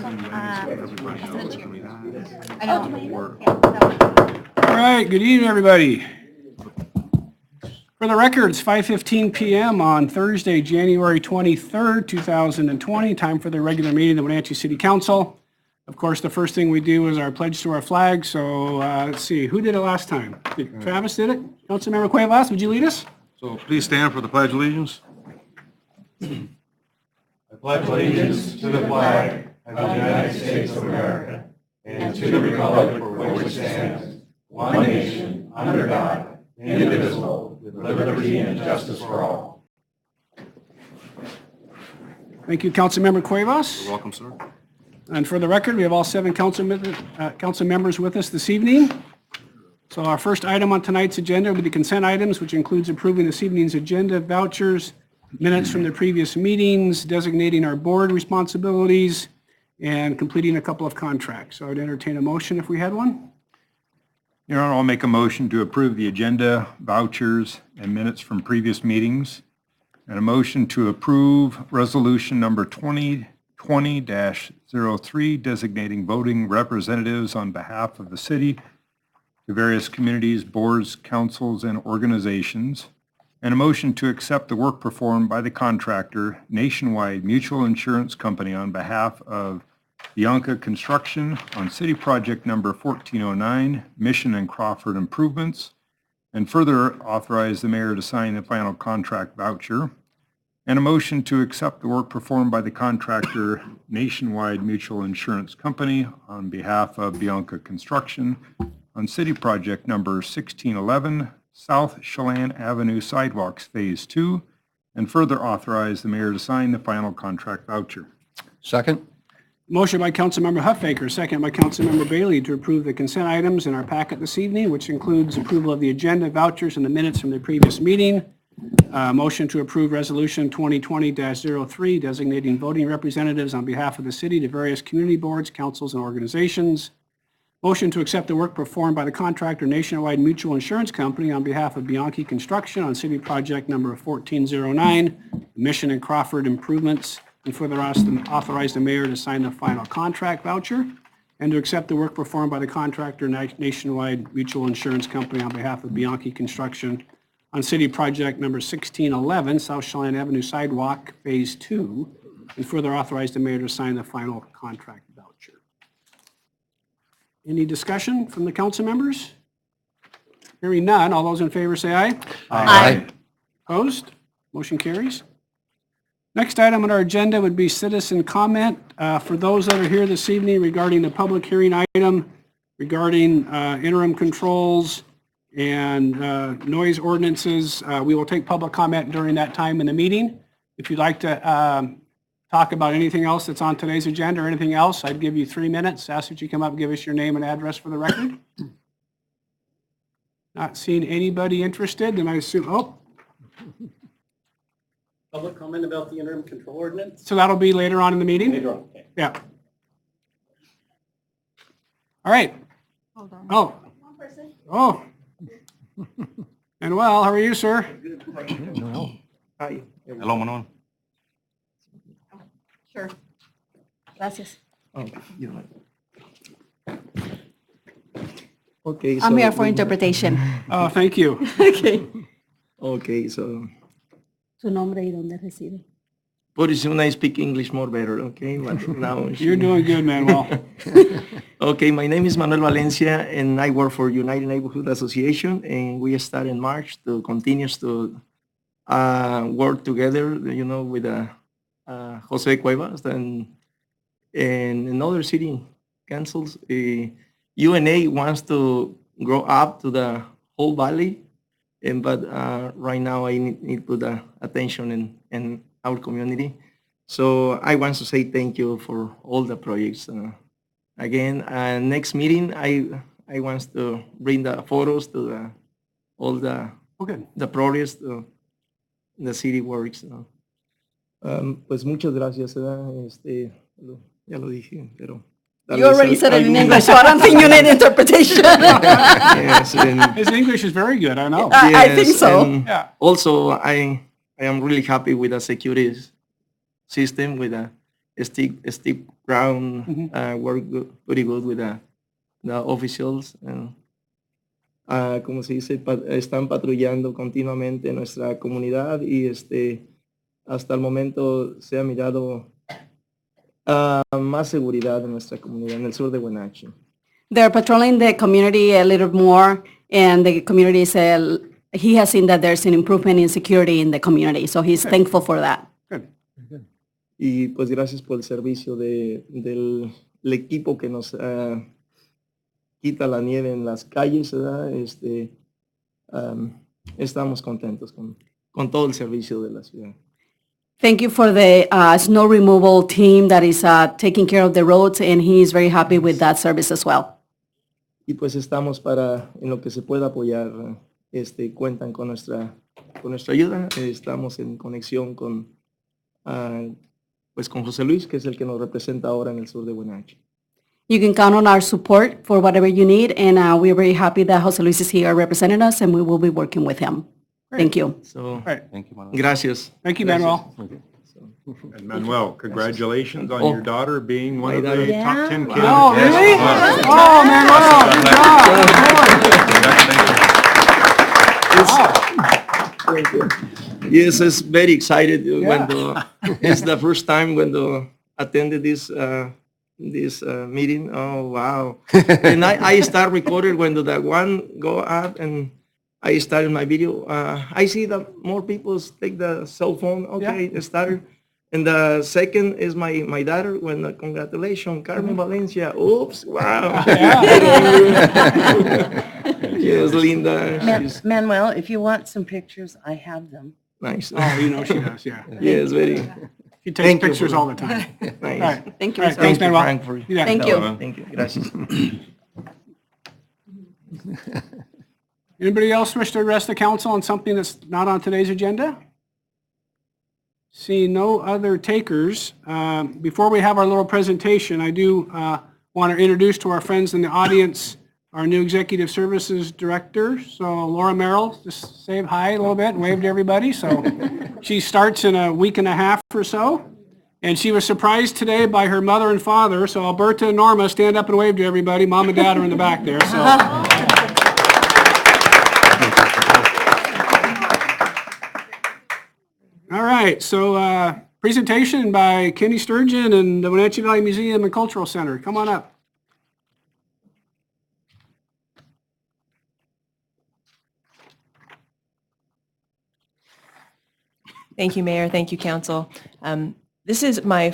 All right, good evening, everybody. For the record, it's 5:15 p.m. on Thursday, January 23rd, 2020, time for the regular meeting of the Wenatchee City Council. Of course, the first thing we do is our pledge to our flag, so let's see, who did it last time? Travis did it? Councilmember Cuevas, would you lead us? So please stand for the Pledge of Allegiance. I pledge allegiance to the flag of the United States of America and to the republic for which it stands, one nation, under God, indivisible, with liberty and justice for all. Thank you, Councilmember Cuevas. You're welcome, sir. And for the record, we have all 7 council members with us this evening. So our first item on tonight's agenda will be the consent items, which includes approving this evening's agenda, vouchers, minutes from the previous meetings, designating our board responsibilities, and completing a couple of contracts. So I would entertain a motion if we had one. Your Honor, I'll make a motion to approve the agenda, vouchers, and minutes from previous meetings, and a motion to approve resolution number 2020-03, designating voting representatives on behalf of the city to various communities, boards, councils, and organizations, and a motion to accept the work performed by the contractor, Nationwide Mutual Insurance Company, on behalf of Bianca Construction on City Project number 1409, Mission and Crawford Improvements, and further authorize the mayor to sign the final contract voucher, and a motion to accept the work performed by the contractor, Nationwide Mutual Insurance Company, on behalf of Bianca Construction on City Project number 1611, South Chelan Avenue Sidewalks Phase 2, and further authorize the mayor to sign the final contract voucher. Second. Motion by Councilmember Huffaker, second by Councilmember Bailey to approve the consent items in our packet this evening, which includes approval of the agenda, vouchers, and the minutes from the previous meeting. Motion to approve resolution 2020-03, designating voting representatives on behalf of the city to various community boards, councils, and organizations. Motion to accept the work performed by the contractor Nationwide Mutual Insurance Company on behalf of Bianchi Construction on City Project number 1409, Mission and Crawford Improvements, and further authorize the mayor to sign the final contract voucher, and to accept the work performed by the contractor Nationwide Mutual Insurance Company on behalf of Bianchi Construction on City Project number 1611, South Chelan Avenue Sidewalk Phase 2, and further authorize the mayor to sign the final contract voucher. Any discussion from the council members? Hearing none, all those in favor say aye. Aye. Opposed? Motion carries. Next item on our agenda would be citizen comment. For those that are here this evening regarding the public hearing item regarding interim controls and noise ordinances, we will take public comment during that time in the meeting. If you'd like to talk about anything else that's on today's agenda or anything else, I'd give you 3 minutes. Ask that you come up and give us your name and address for the record. Not seeing anybody interested, then I assume, Public comment about the interim control ordinance? so that'll be later on in the meeting? Later on, okay. Yeah. All right. Hold on. Oh. One person. Oh. And well, how are you, sir? Hi. Hello, Manuel. Sure. Gracias. Okay, I'm here for interpretation. Oh, thank you. Okay. Okay, so Su nombre y dónde reside. pretty soon I speak English more better, okay? But now You're doing good, Manuel. Okay, my name is Manuel Valencia and I work for United Neighborhood Association, and we start in March to continue to work together, you know, with Jose Cuevas and another city councils. UNA wants to grow up to the whole valley, but right now I need to put attention in our community. So I want to say thank you for all the projects. Again, next meeting, I want to bring the photos to all the progress the city works. Pues muchas gracias. Ya lo dije, pero You already said it in English, so I don't think you need interpretation. Yes, and His English is very good, I know. I think so. and Yeah. Also, I am really happy with the security system with steep ground, work pretty good with the officials. And, como se dice, están patrullando continuamente nuestra comunidad y hasta el momento se ha mirado más seguridad en nuestra comunidad, en el sur de Wenatchee. They're patrolling the community a little more, and the community said he has seen that there's an improvement in security in the community, so he's thankful for that. Good. Y pues gracias por el servicio del equipo que nos quita la nieve en las calles, ¿verdad? Estamos contentos con todo el servicio de la ciudad. Thank you for the snow removal team that is taking care of the roads, and he is very happy with that service as well. Y pues estamos en lo que se pueda apoyar, cuentan con nuestra ayuda. Estamos en conexión con José Luis, que es el que nos representa ahora en el sur de Wenatchee. You can count on our support for whatever you need, and we're very happy that Jose Luis is here representing us, and we will be working with him. Thank you. So, right. Thank you, Manuel. gracias. Thank you, Manuel. And Manuel, congratulations on your daughter being one of My the daughter. top 10 kids. Oh, really? Yes. Oh, Manuel, good job. Yes, it's very excited it's the first time when attended this meeting. Oh, wow. And I start recording when that one go up and I started my video. I see that more people take the cell phone. Okay, it started. And the second is my daughter when congratulations, Carmen Valencia. Oops, wow. Yes, Linda. She's Manuel, if you want some pictures, I have them. nice. Oh, you know she does, yeah. Yes, very She Thank takes you pictures for- all the time. nice. All right. Thank you. All right, sir. thanks, Thank you, Manuel. Frank, for Yeah. Thank you. Thank you. Gracias. Anybody else wish to address the council on something that's not on today's agenda? See no other takers. Before we have our little presentation, I do want to introduce to our friends in the audience our new Executive Services Director. So Laura Merrill, just say hi a little bit and wave to everybody. So she starts in a week and a half or so. And she was surprised today by her mother and father. So Alberta and Norma, stand up and wave to everybody. Mom and Dad are in the back there. So. All right, so presentation by Kenny Sturgeon and the Wenatchee Valley Museum and Cultural Center. Come on up. Thank you, Mayor. Thank you, Council. This is my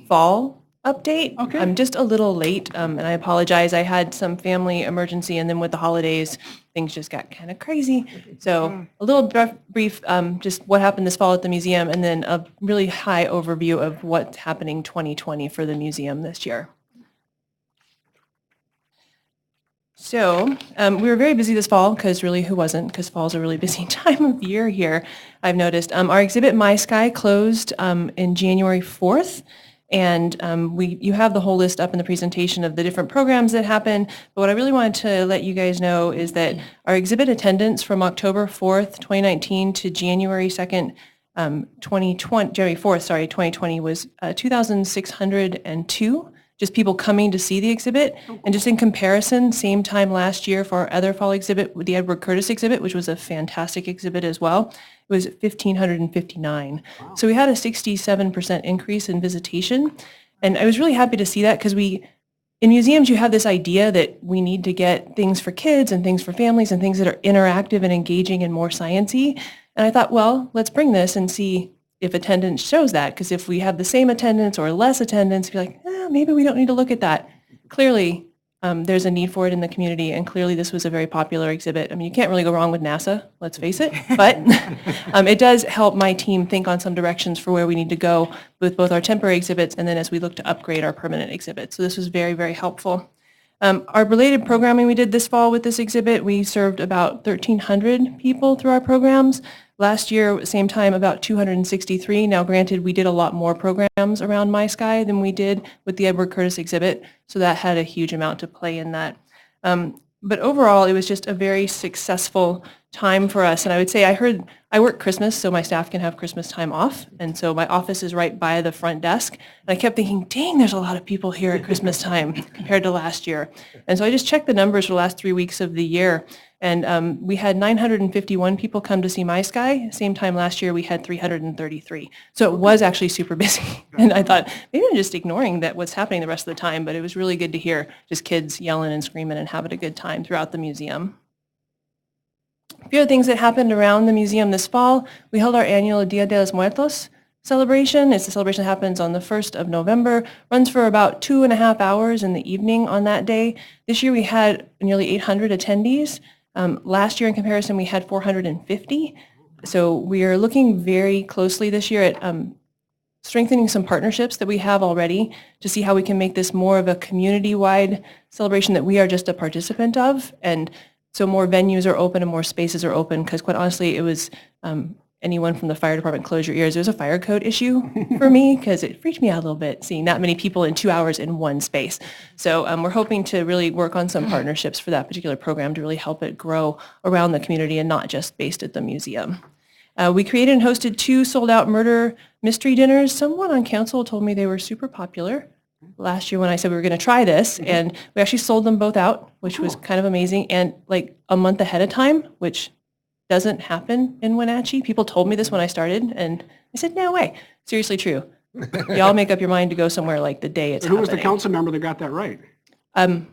fall update. Okay. I'm just a little late, and I apologize. I had some family emergency, and then with the holidays, things just got kind of crazy. So a little brief, just what happened this fall at the museum, and then a really high overview of what's happening 2020 for the museum this year. So we were very busy this fall, because really who wasn't, because fall's a really busy time of year here, I've noticed. Our exhibit My Sky closed in January 4th, and you have the whole list up in the presentation of the different programs that happen, but what I really wanted to let you guys know is that our exhibit attendance from October 4th, 2019 to January 2nd, 2020, January 4th, sorry, 2020 was 2,602. Just people coming to see the exhibit. And just in comparison, same time last year for our other fall exhibit, the Edward Curtis exhibit, which was a fantastic exhibit as well, it was 1,559. Wow. So we had a 67% increase in visitation. And I was really happy to see that, because in museums, you have this idea that we need to get things for kids and things for families and things that are interactive and engaging and more sciencey. And I thought, well, let's bring this and see if attendance shows that, because if we have the same attendance or less attendance, you're like, maybe we don't need to look at that. Clearly, there's a need for it in the community, and clearly this was a very popular exhibit. I mean, you can't really go wrong with NASA, let's face it, but it does help my team think on some directions for where we need to go with both our temporary exhibits and then as we look to upgrade our permanent exhibits. So this was very, very helpful. Our related programming we did this fall with this exhibit, we served about 1,300 people through our programs. Last year, same time, about 263. Now, granted, we did a lot more programs around My Sky than we did with the Edward Curtis exhibit, so that had a huge amount to play in that. But overall, it was just a very successful time for us. And I would say I work Christmas, so my staff can have Christmas time off. And so my office is right by the front desk. And I kept thinking, dang, there's a lot of people here at Christmas time compared to last year. And so I just checked the numbers for the last 3 weeks of the year. And we had 951 people come to see My Sky. Same time last year, we had 333. So it was actually super busy. And I thought, maybe I'm just ignoring that what's happening the rest of the time. But it was really good to hear just kids yelling and screaming and having a good time throughout the museum. A few other things that happened around the museum this fall. We held our annual Dia de los Muertos celebration. It's a celebration that happens on the 1st of November, runs for about 2.5 hours in the evening on that day. This year we had nearly 800 attendees. Last year in comparison we had 450. So we are looking very closely this year at strengthening some partnerships that we have already to see how we can make this more of a community-wide celebration that we are just a participant of. And so more venues are open and more spaces are open, because quite honestly, it was anyone from the fire department, close your ears. It was a fire code issue for me, because it freaked me out a little bit seeing that many people in 2 hours in one space. So we're hoping to really work on some partnerships for that particular program to really help it grow around the community and not just based at the museum. We created and hosted 2 sold-out murder mystery dinners. Someone on council told me they were super popular last year when I said we were going to try this, and we actually sold them both out, which was kind of amazing, and like a month ahead of time, which doesn't happen in Wenatchee. People told me this when I started, and I said, no way. Seriously true. Y'all make up your mind to go somewhere like the day it's Who was the happening. council member that got that right? Lyle?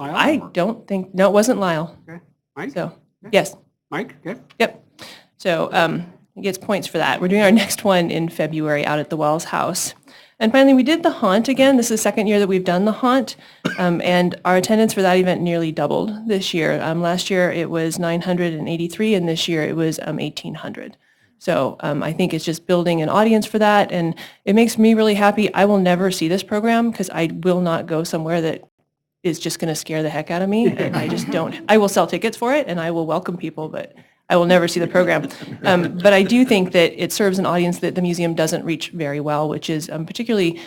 I don't think, no, it wasn't Lyle. Okay. Mike? So, yes. Mike? Okay. Yep. So he gets points for that. We're doing our next one in February out at the Wells House. And finally, we did the Haunt again. This is the second year that we've done the Haunt, and our attendance for that event nearly doubled this year. Last year it was 983, and this year it was 1,800. So I think it's just building an audience for that, and it makes me really happy. I will never see this program because I will not go somewhere that is just going to scare the heck out of me. And I just don't. I will sell tickets for it, and I will welcome people, but I will never see the program. But I do think that it serves an audience that the museum doesn't reach very well, which is particularly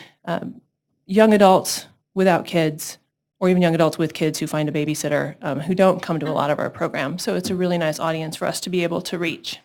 young adults without kids, or even young adults with kids who find a babysitter who don't come to a lot of our programs. So it's a really nice audience for us to be able to reach.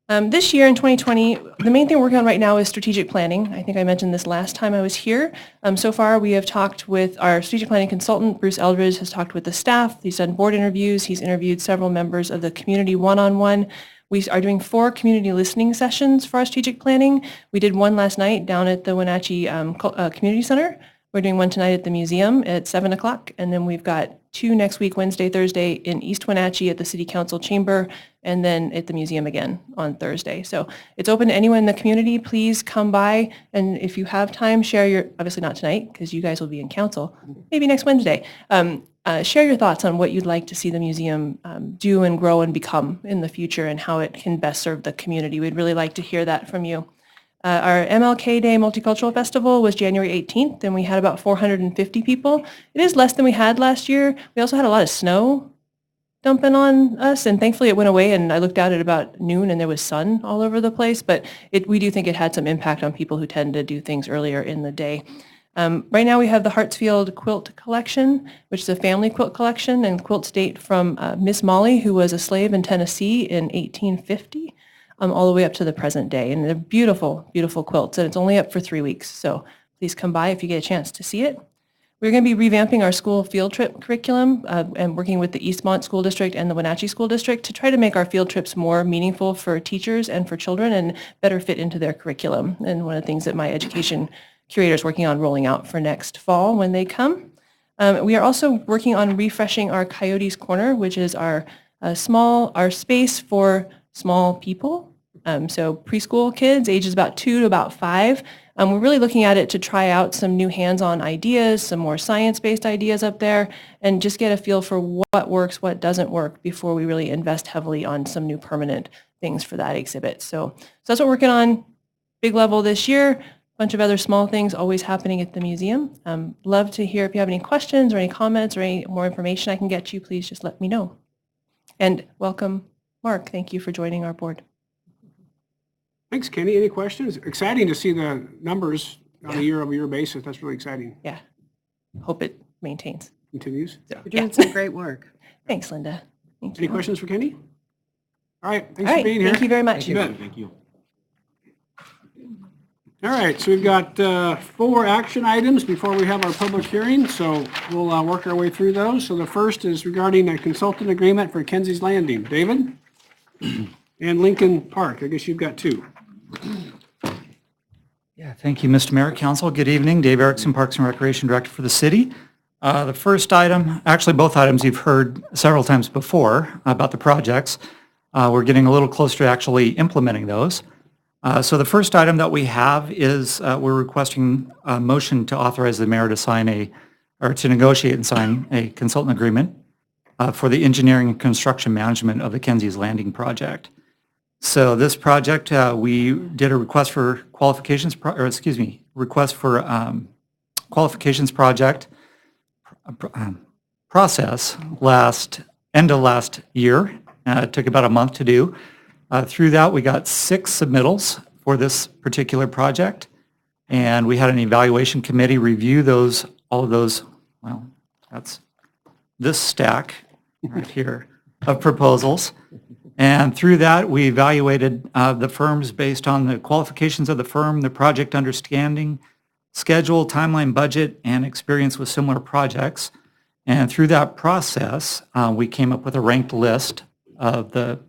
This year in 2020, the main thing we're working on right now is strategic planning. I think I mentioned this last time I was here. So far, we have talked with our strategic planning consultant, Bruce Eldridge, has talked with the staff. He's done board interviews. He's interviewed several members of the community one-on-one. We are doing 4 community listening sessions for our strategic planning. We did one last night down at the Wenatchee Community Center. We're doing one tonight at the museum at 7 o'clock, and then we've got 2 next week, Wednesday, Thursday, in East Wenatchee at the City Council Chamber, and then at the museum again on Thursday. So it's open to anyone in the community. Please come by, and if you have time, share your, obviously not tonight, because you guys will be in council, maybe next Wednesday. Share your thoughts on what you'd like to see the museum do and grow and become in the future, and how it can best serve the community. We'd really like to hear that from you. Our MLK Day Multicultural Festival was January 18th, and we had about 450 people. It is less than we had last year. We also had a lot of snow dumping on us, and thankfully it went away, and I looked out at about noon and there was sun all over the place, but we do think it had some impact on people who tend to do things earlier in the day. Right now we have the Hartsfield Quilt Collection, which is a family quilt collection, and quilts date from Miss Molly, who was a slave in Tennessee in 1850. All the way up to the present day. And they're beautiful, beautiful quilts. And it's only up for 3 weeks. So please come by if you get a chance to see it. We're going to be revamping our school field trip curriculum and working with the Eastmont School District and the Wenatchee School District to try to make our field trips more meaningful for teachers and for children and better fit into their curriculum. And one of the things that my education curator is working on rolling out for next fall when they come. We are also working on refreshing our Coyotes Corner, which is our space for small people, so preschool kids, ages about 2 to about 5. We're really looking at it to try out some new hands-on ideas, some more science-based ideas up there, and just get a feel for what works, what doesn't work before we really invest heavily on some new permanent things for that exhibit. So that's what we're working on, big level this year. A bunch of other small things always happening at the museum. Love to hear if you have any questions or any comments or any more information I can get you, please just let me know. And welcome, Mark, thank you for joining our board. Thanks, Kenny. Any questions? Exciting to see the numbers on a year-over-year basis. That's really exciting. Yeah, hope it maintains. continues. You're doing some great work. Thanks, Linda. Thank Any you. questions for Kenny? All right, All thanks for right, being here. thank you very much. You bet. Thank you. All right, so we've got 4 action items before we have our public hearing, so we'll work our way through those. So the first is regarding a consultant agreement for Kenzie's Landing. David? And Lincoln Park, I guess you've got 2. Yeah, thank you, Mr. Mayor, Council. Good evening. Dave Erickson, Parks and Recreation Director for the city. The first item, actually both items you've heard several times before about the projects. We're getting a little closer to actually implementing those. So the first item that we have is we're requesting a motion to authorize the mayor to sign or to negotiate and sign a consultant agreement for the engineering and construction management of the Kenzie's Landing project. So this project, we did a request for qualifications, request for qualifications project process end of last year. It took about a month to do. Through that, we got 6 submittals for this particular project, and we had an evaluation committee review all of those, well, that's this stack right here of proposals. And through that, we evaluated the firms based on the qualifications of the firm, the project understanding, schedule, timeline, budget, and experience with similar projects. And through that process, we came up with a ranked list of the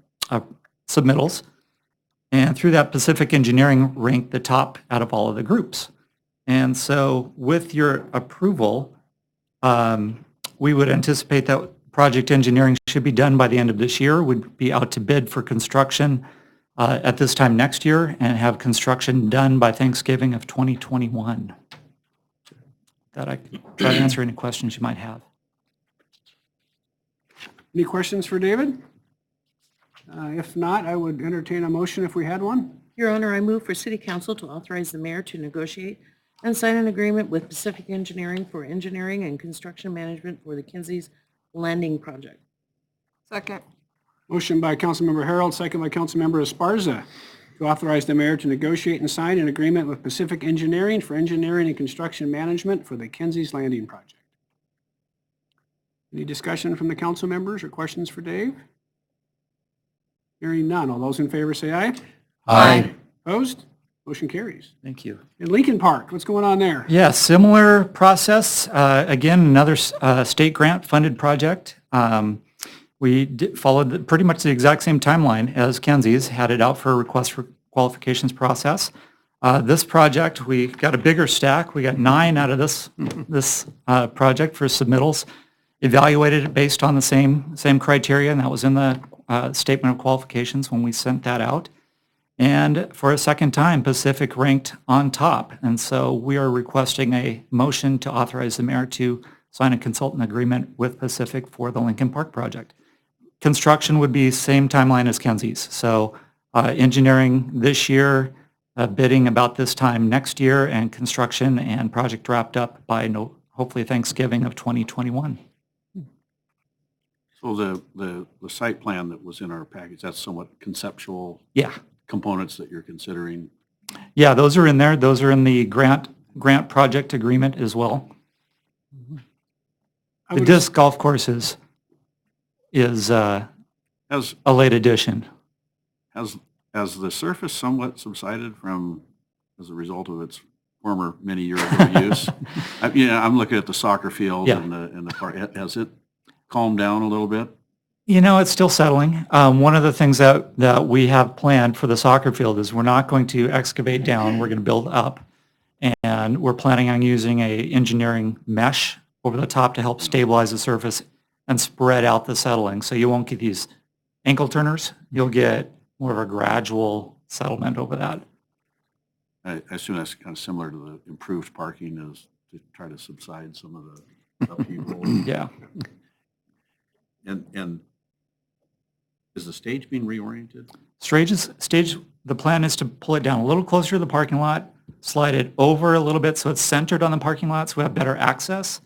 submittals. And through that, Pacific Engineering ranked the top out of all of the groups. And so with your approval, we would anticipate that project engineering should be done by the end of this year, would be out to bid for construction at this time next year, and have construction done by Thanksgiving of 2021. That I can try to answer any questions you might have. Any questions for David? If not, I would entertain a motion if we had one. Your Honor, I move for City Council to authorize the mayor to negotiate and sign an agreement with Pacific Engineering for engineering and construction management for the Kenzie's Landing project. Second. Motion by Councilmember Harold, second by Councilmember Esparza, to authorize the mayor to negotiate and sign an agreement with Pacific Engineering for engineering and construction management for the Kenzie's Landing project. Any discussion from the council members or questions for Dave? Hearing none. All those in favor say aye. Aye. Opposed? Motion carries. Thank you. In Lincoln Park, what's going on there? Yeah, similar process. Again, another state grant funded project. We followed pretty much the exact same timeline as Kenzie's, had it out for a request for qualifications process. This project, we got a bigger stack. We got 9 out of this project for submittals. Evaluated it based on the same criteria, and that was in the statement of qualifications when we sent that out. And for a second time, Pacific ranked on top. And so we are requesting a motion to authorize the mayor to sign a consultant agreement with Pacific for the Lincoln Park project. Construction would be same timeline as Kenzie's. So engineering this year, bidding about this time next year, and construction and project wrapped up by hopefully Thanksgiving of 2021. So the site plan that was in our package, that's somewhat conceptual Yeah. components that you're considering. Yeah, those are in there. Those are in the grant project agreement as well. The disc golf course is a late addition. Has the surface somewhat subsided as a result of its former many years of use? I'm looking at the soccer field Yeah. and the park. Has it calmed down a little bit? You know, it's still settling. One of the things that we have planned for the soccer field is we're not going to excavate down, we're going to build up. And we're planning on using a engineering mesh over the top to help stabilize the surface and spread out the settling. So you won't get these ankle turners. You'll get more of a gradual settlement over that. I assume that's kind of similar to the improved parking, is to try to subside some of the upheaval. Yeah. And is the stage being reoriented? Stage, the plan is to pull it down a little closer to the parking lot, slide it over a little bit so it's centered on the parking lot so we have better access,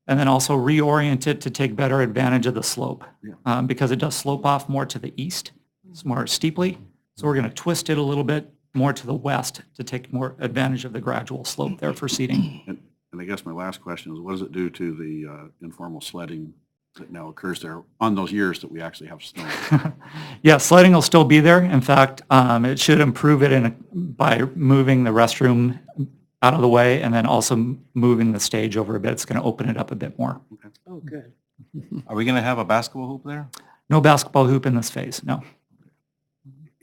and then also reorient it to take better advantage of the slope. Yeah. Because it does slope off more to the east, it's more steeply. So we're going to twist it a little bit more to the west to take more advantage of the gradual slope there for seating. And I guess my last question is, what does it do to the informal sledding that now occurs there on those years that we actually have snow? Yeah, sledding will still be there. In fact, it should improve it by moving the restroom out of the way and then also moving the stage over a bit. It's going to open it up a bit more. Oh, good. Are we going to have a basketball hoop there? No basketball hoop in this phase, no.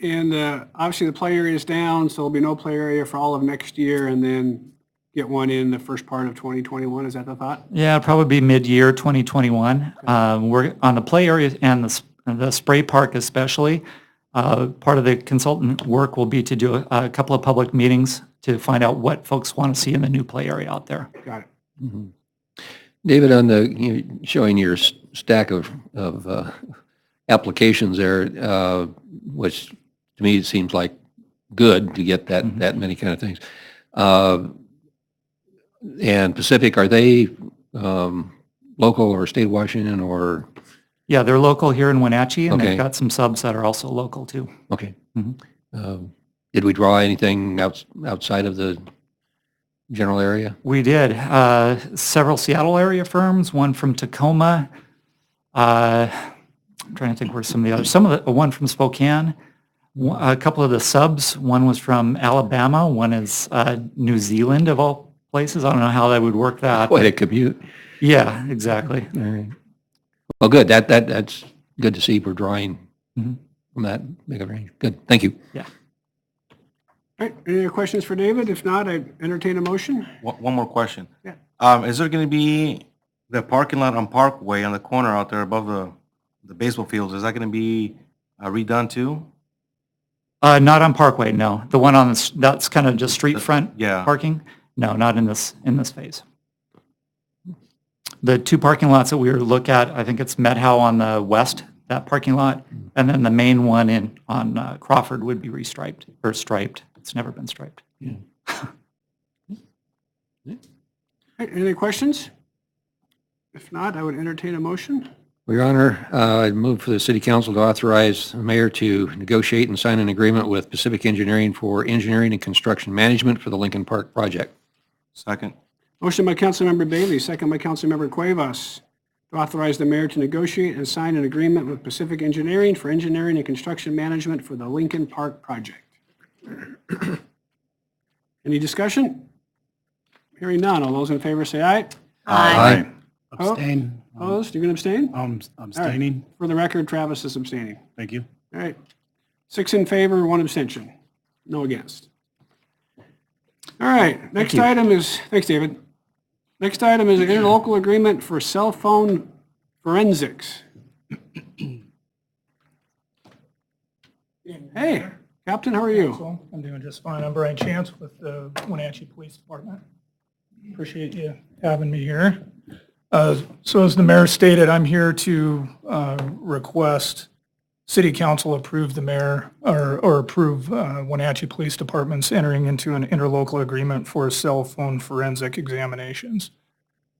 And obviously, the play area is down, so there'll be no play area for all of next year, and then get one in the first part of 2021. Is that the thought? Yeah, it'll probably be mid-year 2021. We're on the play area and the spray park especially. Part of the consultant work will be to do a couple of public meetings to find out what folks want to see in the new play area out there. Got it. David, on the, showing your stack of applications there, which to me it seems like good to get that many kind of things. And Pacific, are they local or state of Washington or? Yeah, they're local here in Wenatchee, and Okay. they've got some subs that are also local too. Okay. Mhm. Did we draw anything outside of the general area? We did. Several Seattle area firms, one from Tacoma. I'm trying to think where some of the others, one from Spokane, a couple of the subs, one was from Alabama, one is New Zealand of all places. I don't know how they would work that. Quite a commute. Yeah, exactly. All right. Well, good. That's good to see we're drawing Mhm. from that big of a range. Good. Thank you. All right, any other questions for David? If not, I entertain a motion. One more question. Yeah. Is there going to be the parking lot on Parkway on the corner out there above the baseball fields? Is that going to be redone too? Not on Parkway, no. The one on that's kind of just street front Yeah. parking? No, not in this phase. The two parking lots that we were look at, I think it's Medhow on the west, that parking lot, and then the main one on Crawford would be restriped or striped. It's never been striped. All right, any questions? If not, I would entertain a motion. Well, Your Honor, I move for the City Council to authorize the mayor to negotiate and sign an agreement with Pacific Engineering for engineering and construction management for the Lincoln Park project. Second. Motion by Councilmember Bailey, second by Councilmember Cuevas, to authorize the mayor to negotiate and sign an agreement with Pacific Engineering for engineering and construction management for the Lincoln Park project. Any discussion? Hearing none. All those in favor say aye. Aye. Abstain. Opposed? You're going to abstain? I'm abstaining. For the record, Travis is abstaining. Thank you. All right. 6 in favor, 1 abstention. No against. All right, next item is, thanks, David. Next item is an interlocal agreement for cell phone forensics. Hey, Captain, how are you? I'm doing just fine. I'm Brian Chance with the Wenatchee Police Department. Appreciate you having me here. So as the mayor stated, I'm here to request City Council approve the mayor or approve Wenatchee Police Department's entering into an interlocal agreement for cell phone forensic examinations.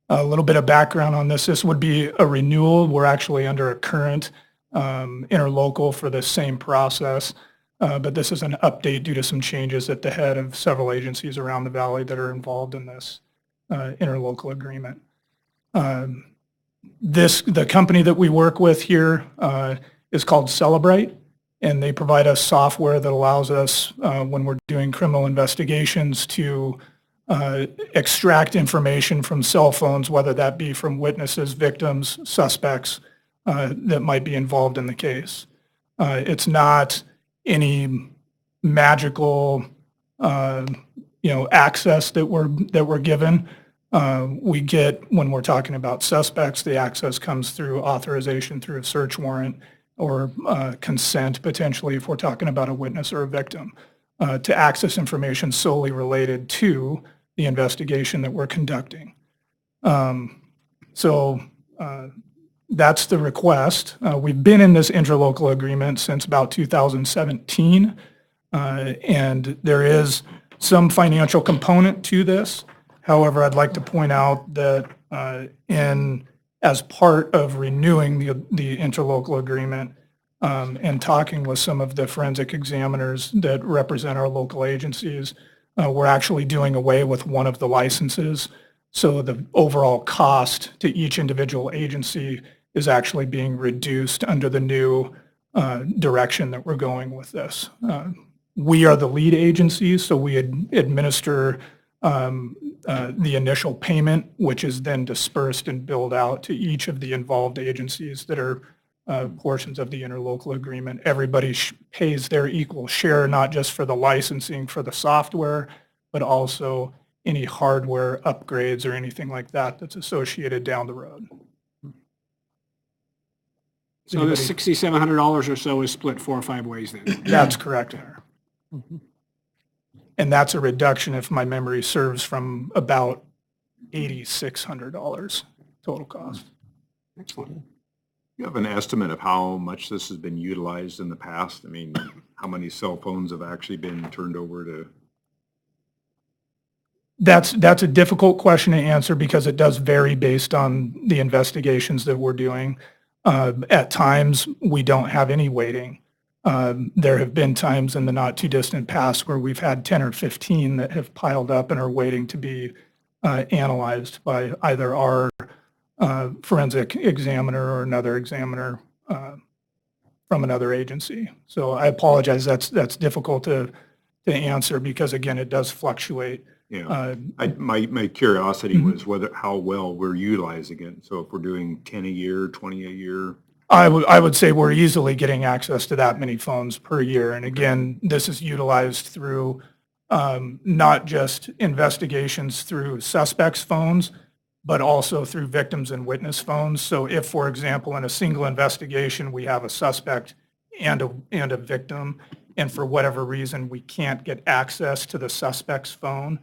A little bit of background on this. This would be a renewal. We're actually under a current interlocal for the same process, but this is an update due to some changes at the head of several agencies around the valley that are involved in this interlocal agreement. The company that we work with here is called Celebrate, and they provide us software that allows us, when we're doing criminal investigations, to extract information from cell phones, whether that be from witnesses, victims, suspects that might be involved in the case. It's not any magical, access that we're given. We get, when we're talking about suspects, the access comes through authorization through a search warrant or consent, potentially, if we're talking about a witness or a victim, to access information solely related to the investigation that we're conducting. So that's the request. We've been in this interlocal agreement since about 2017, and there is some financial component to this. However, I'd like to point out that as part of renewing the interlocal agreement and talking with some of the forensic examiners that represent our local agencies, we're actually doing away with one of the licenses. So the overall cost to each individual agency is actually being reduced under the new direction that we're going with this. We are the lead agency, so we administer the initial payment, which is then dispersed and billed out to each of the involved agencies that are portions of the interlocal agreement. Everybody pays their equal share, not just for the licensing for the software, but also any hardware upgrades or anything like that that's associated down the road. So the $6,700 or so is split 4 or 5 ways then? That's correct, Mayor. And that's a reduction, if my memory serves, from about $8,600 total cost. Excellent. You have an estimate of how much this has been utilized in the past? I mean, how many cell phones have actually been turned over to? That's a difficult question to answer because it does vary based on the investigations that we're doing. At times, we don't have any waiting. There have been times in the not too distant past where we've had 10 or 15 that have piled up and are waiting to be analyzed by either our forensic examiner or another examiner from another agency. So I apologize, that's difficult to answer because, again, it does fluctuate. Yeah, my curiosity was how well we're utilizing it. So if we're doing 10 a year, 20 a year? I would say we're easily getting access to that many phones per year. And again, this is utilized through not just investigations through suspects' phones, but also through victims and witness phones. So if, for example, in a single investigation, we have a suspect and a victim, and for whatever reason, we can't get access to the suspect's phone,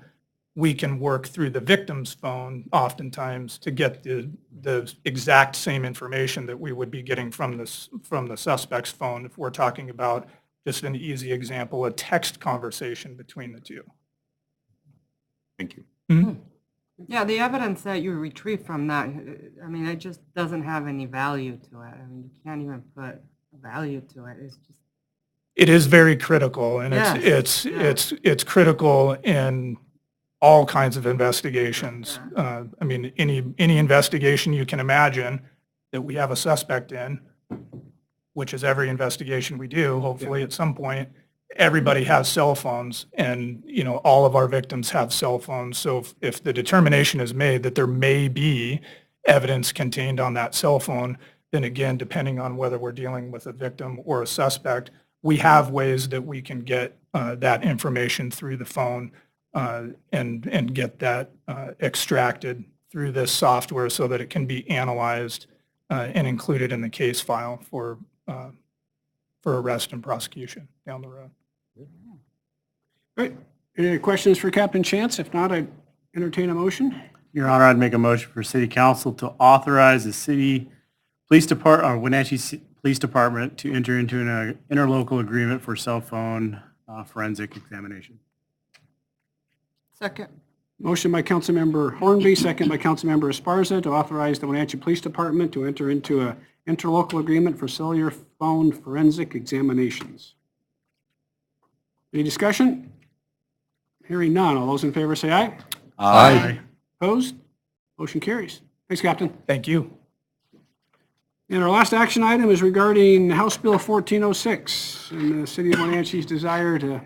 we can work through the victim's phone oftentimes to get the exact same information that we would be getting from the suspect's phone if we're talking about, just an easy example, a text conversation between the two. Thank you. Mm-hmm. Yeah, the evidence that you retrieve from that, I mean, it just doesn't have any value to it. I mean, you can't even put a value to it. It's just. It is very critical, and Yes, it's critical in all kinds of investigations. I mean, any investigation you can imagine that we have a suspect in, which is every investigation we do, hopefully at some point, everybody has cell phones, and, you know, all of our victims have cell phones. So if the determination is made that there may be evidence contained on that cell phone, then again, depending on whether we're dealing with a victim or a suspect, we have ways that we can get that information through the phone and get that extracted through this software so that it can be analyzed and included in the case file for arrest and prosecution down the road. Great. Any questions for Captain Chance? If not, I'd entertain a motion. Your Honor, I'd make a motion for City Council to authorize the City Police Department, or Wenatchee Police Department, to enter into an interlocal agreement for cell phone forensic examination. Second. Motion by Councilmember Hornby, second by Councilmember Esparza to authorize the Wenatchee Police Department to enter into an interlocal agreement for cellular phone forensic examinations. Any discussion? Hearing none. All those in favor say aye. Aye. Opposed? Motion carries. Thanks, Captain. Thank you. And our last action item is regarding House Bill 1406 and the City of Wenatchee's desire to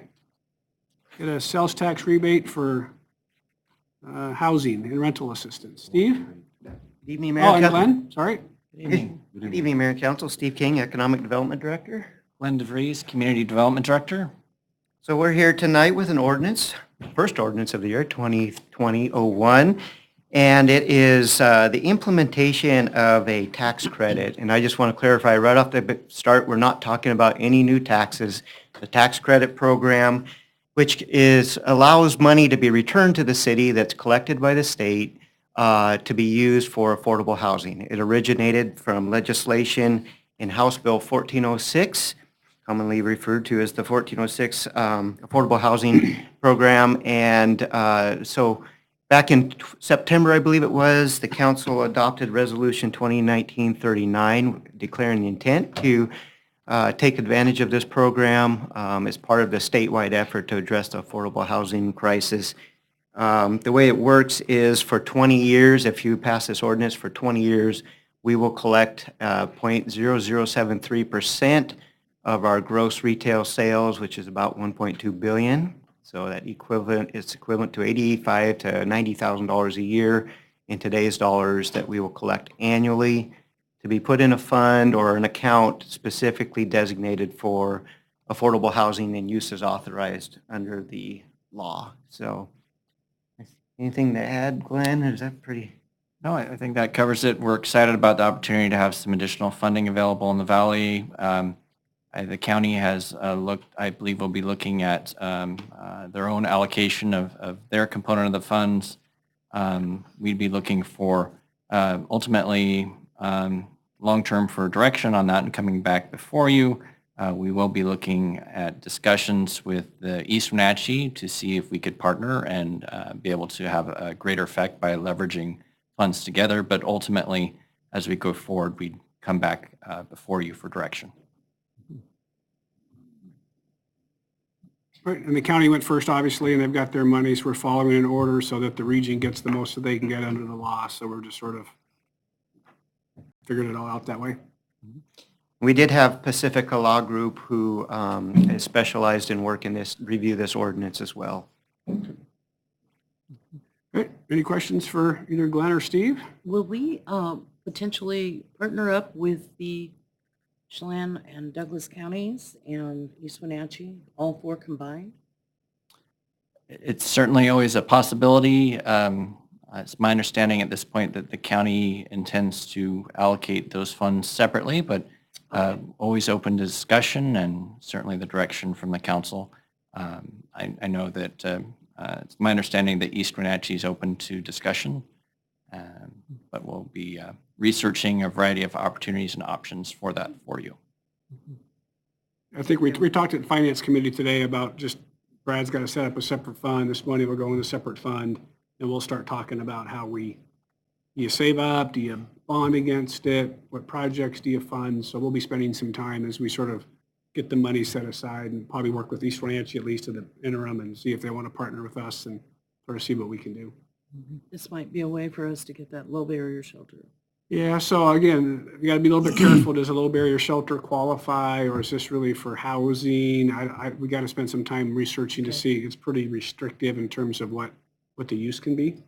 get a sales tax rebate for housing and rental assistance. Steve? Good evening, Oh, Mayor. and Glenn, sorry. Good evening, Mayor and Council. Steve King, Economic Development Director. Glenn DeVries, Community Development Director. So we're here tonight with an ordinance, first ordinance of the year, 2020-01, and it is the implementation of a tax credit. And I just want to clarify right off the start, we're not talking about any new taxes. The tax credit program, which allows money to be returned to the city that's collected by the state to be used for affordable housing. It originated from legislation in House Bill 1406, commonly referred to as the 1406 Affordable Housing Program. And so back in September, I believe it was, the council adopted Resolution 2019-39 declaring the intent to take advantage of this program as part of the statewide effort to address the affordable housing crisis. The way it works is for 20 years, if you pass this ordinance for 20 years, we will collect 0.0073% of our gross retail sales, which is about 1.2 billion. So that it's equivalent to $85,000 to $90,000 a year in today's dollars that we will collect annually to be put in a fund or an account specifically designated for affordable housing and uses authorized under the law. So anything to add, Glenn? Is that pretty? No, I think that covers it. We're excited about the opportunity to have some additional funding available in the valley. The county has looked, I believe will be looking at their own allocation of their component of the funds. We'd be looking for ultimately long-term for direction on that and coming back before you. We will be looking at discussions with the East Wenatchee to see if we could partner and be able to have a greater effect by leveraging funds together. But ultimately, as we go forward, we'd come back before you for direction. Right, and the county went first, obviously, and they've got their monies. We're following in order so that the region gets the most that they can get under the law. So we're just sort of figuring it all out that way. We did have Pacifica Law Group who is specialized in work in this, review this ordinance as well. Great. Any questions for either Glenn or Steve? Will we potentially partner up with the Chelan and Douglas counties and East Wenatchee, all four combined? It's certainly always a possibility. It's my understanding at this point that the county intends to allocate those funds separately, but always open to discussion and certainly the direction from the council. I know that it's my understanding that East Wenatchee is open to discussion, but we'll be researching a variety of opportunities and options for that for you. I think we talked at the Finance Committee today about just Brad's got to set up a separate fund. This money will go in a separate fund, and we'll start talking about how do you save up? Do you bond against it? What projects do you fund? So we'll be spending some time as we sort of get the money set aside and probably work with East Wenatchee at least in the interim and see if they want to partner with us and sort of see what we can do. This might be a way for us to get that low barrier shelter. Yeah, so again, you got to be a little bit careful. Does a low barrier shelter qualify, or is this really for housing? We got to spend some time researching to see. It's pretty restrictive in terms of what the use can be.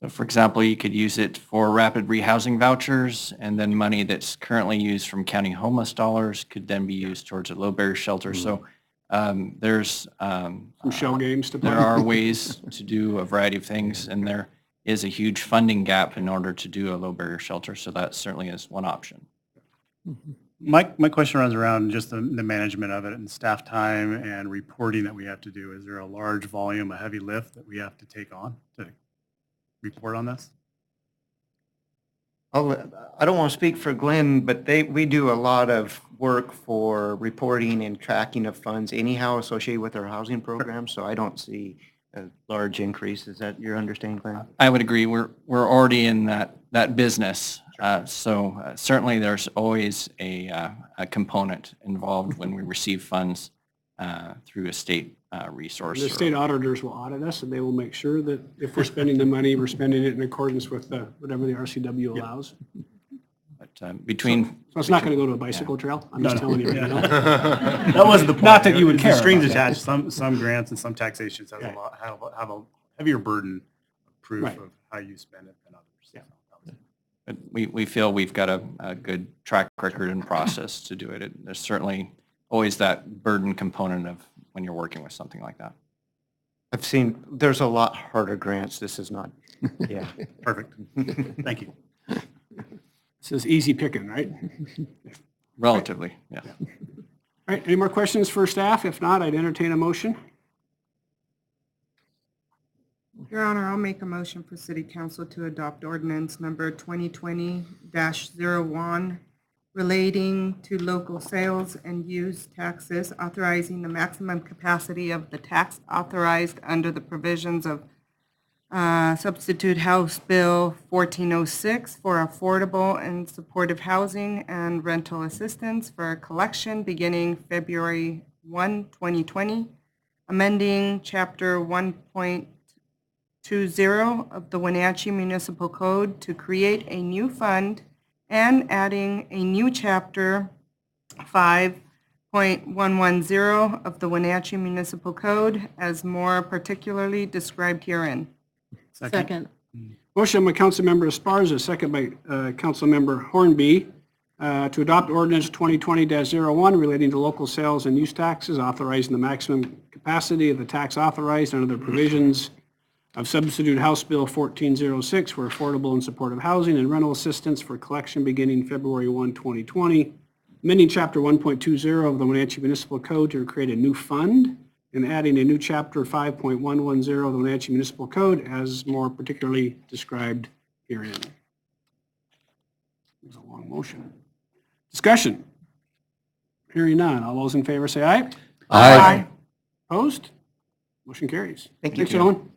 So for example, you could use it for rapid rehousing vouchers, and then money that's currently used from county homeless dollars could then be used towards a low barrier shelter. So there's some shell games to play. There are ways to do a variety of things, and there is a huge funding gap in order to do a low barrier shelter. So that certainly is one option. My question runs around just the management of it and staff time and reporting that we have to do. Is there a large volume, a heavy lift that we have to take on to report on this? I don't want to speak for Glenn, but we do a lot of work for reporting and tracking of funds anyhow associated with our housing program, so I don't see a large increase. Is that your understanding, Glenn? I would agree. We're already in that business. So certainly there's always a component involved when we receive funds through a state resource. The state auditors will audit us, and they will make sure that if we're spending the money, we're spending it in accordance with whatever the RCW allows. But between... So it's not going to go to a bicycle trail? I'm just telling you right now. That wasn't the point. Not that you would care The strings about attached. Some grants and some taxations have a heavier burden of proof Right. of how you spend it than others. Yeah. But we feel we've got a good track record and process to do it. There's certainly always that burden component of when you're working with something like that. I've seen, there's a lot harder grants. This is not, yeah. Perfect. Thank you. This is easy picking, right? Relatively, yeah. All right, any more questions for staff? If not, I'd entertain a motion. Your Honor, I'll make a motion for City Council to adopt ordinance number 2020-01 relating to local sales and use taxes, authorizing the maximum capacity of the tax authorized under the provisions of Substitute House Bill 1406 for affordable and supportive housing and rental assistance for collection beginning February 1, 2020, amending Chapter 1.0 of the Wenatchee Municipal Code to create a new fund and adding a new chapter 5.110 of the Wenatchee Municipal Code as more particularly described herein. Second. Motion by Councilmember Esparza, second by Councilmember Hornby, to adopt ordinance 2020-01 relating to local sales and use taxes, authorizing the maximum capacity of the tax authorized under the provisions of Substitute House Bill 1406 for affordable and supportive housing and rental assistance for collection beginning February 1, 2020, amending Chapter 1.20 of the Wenatchee Municipal Code to create a new fund, and adding a new Chapter 5.110 of the Wenatchee Municipal Code as more particularly described herein. It was a long motion. Discussion. Hearing none. All those in favor say aye. Aye. Opposed? Motion carries. Thank you, Thanks, Jim. gentlemen.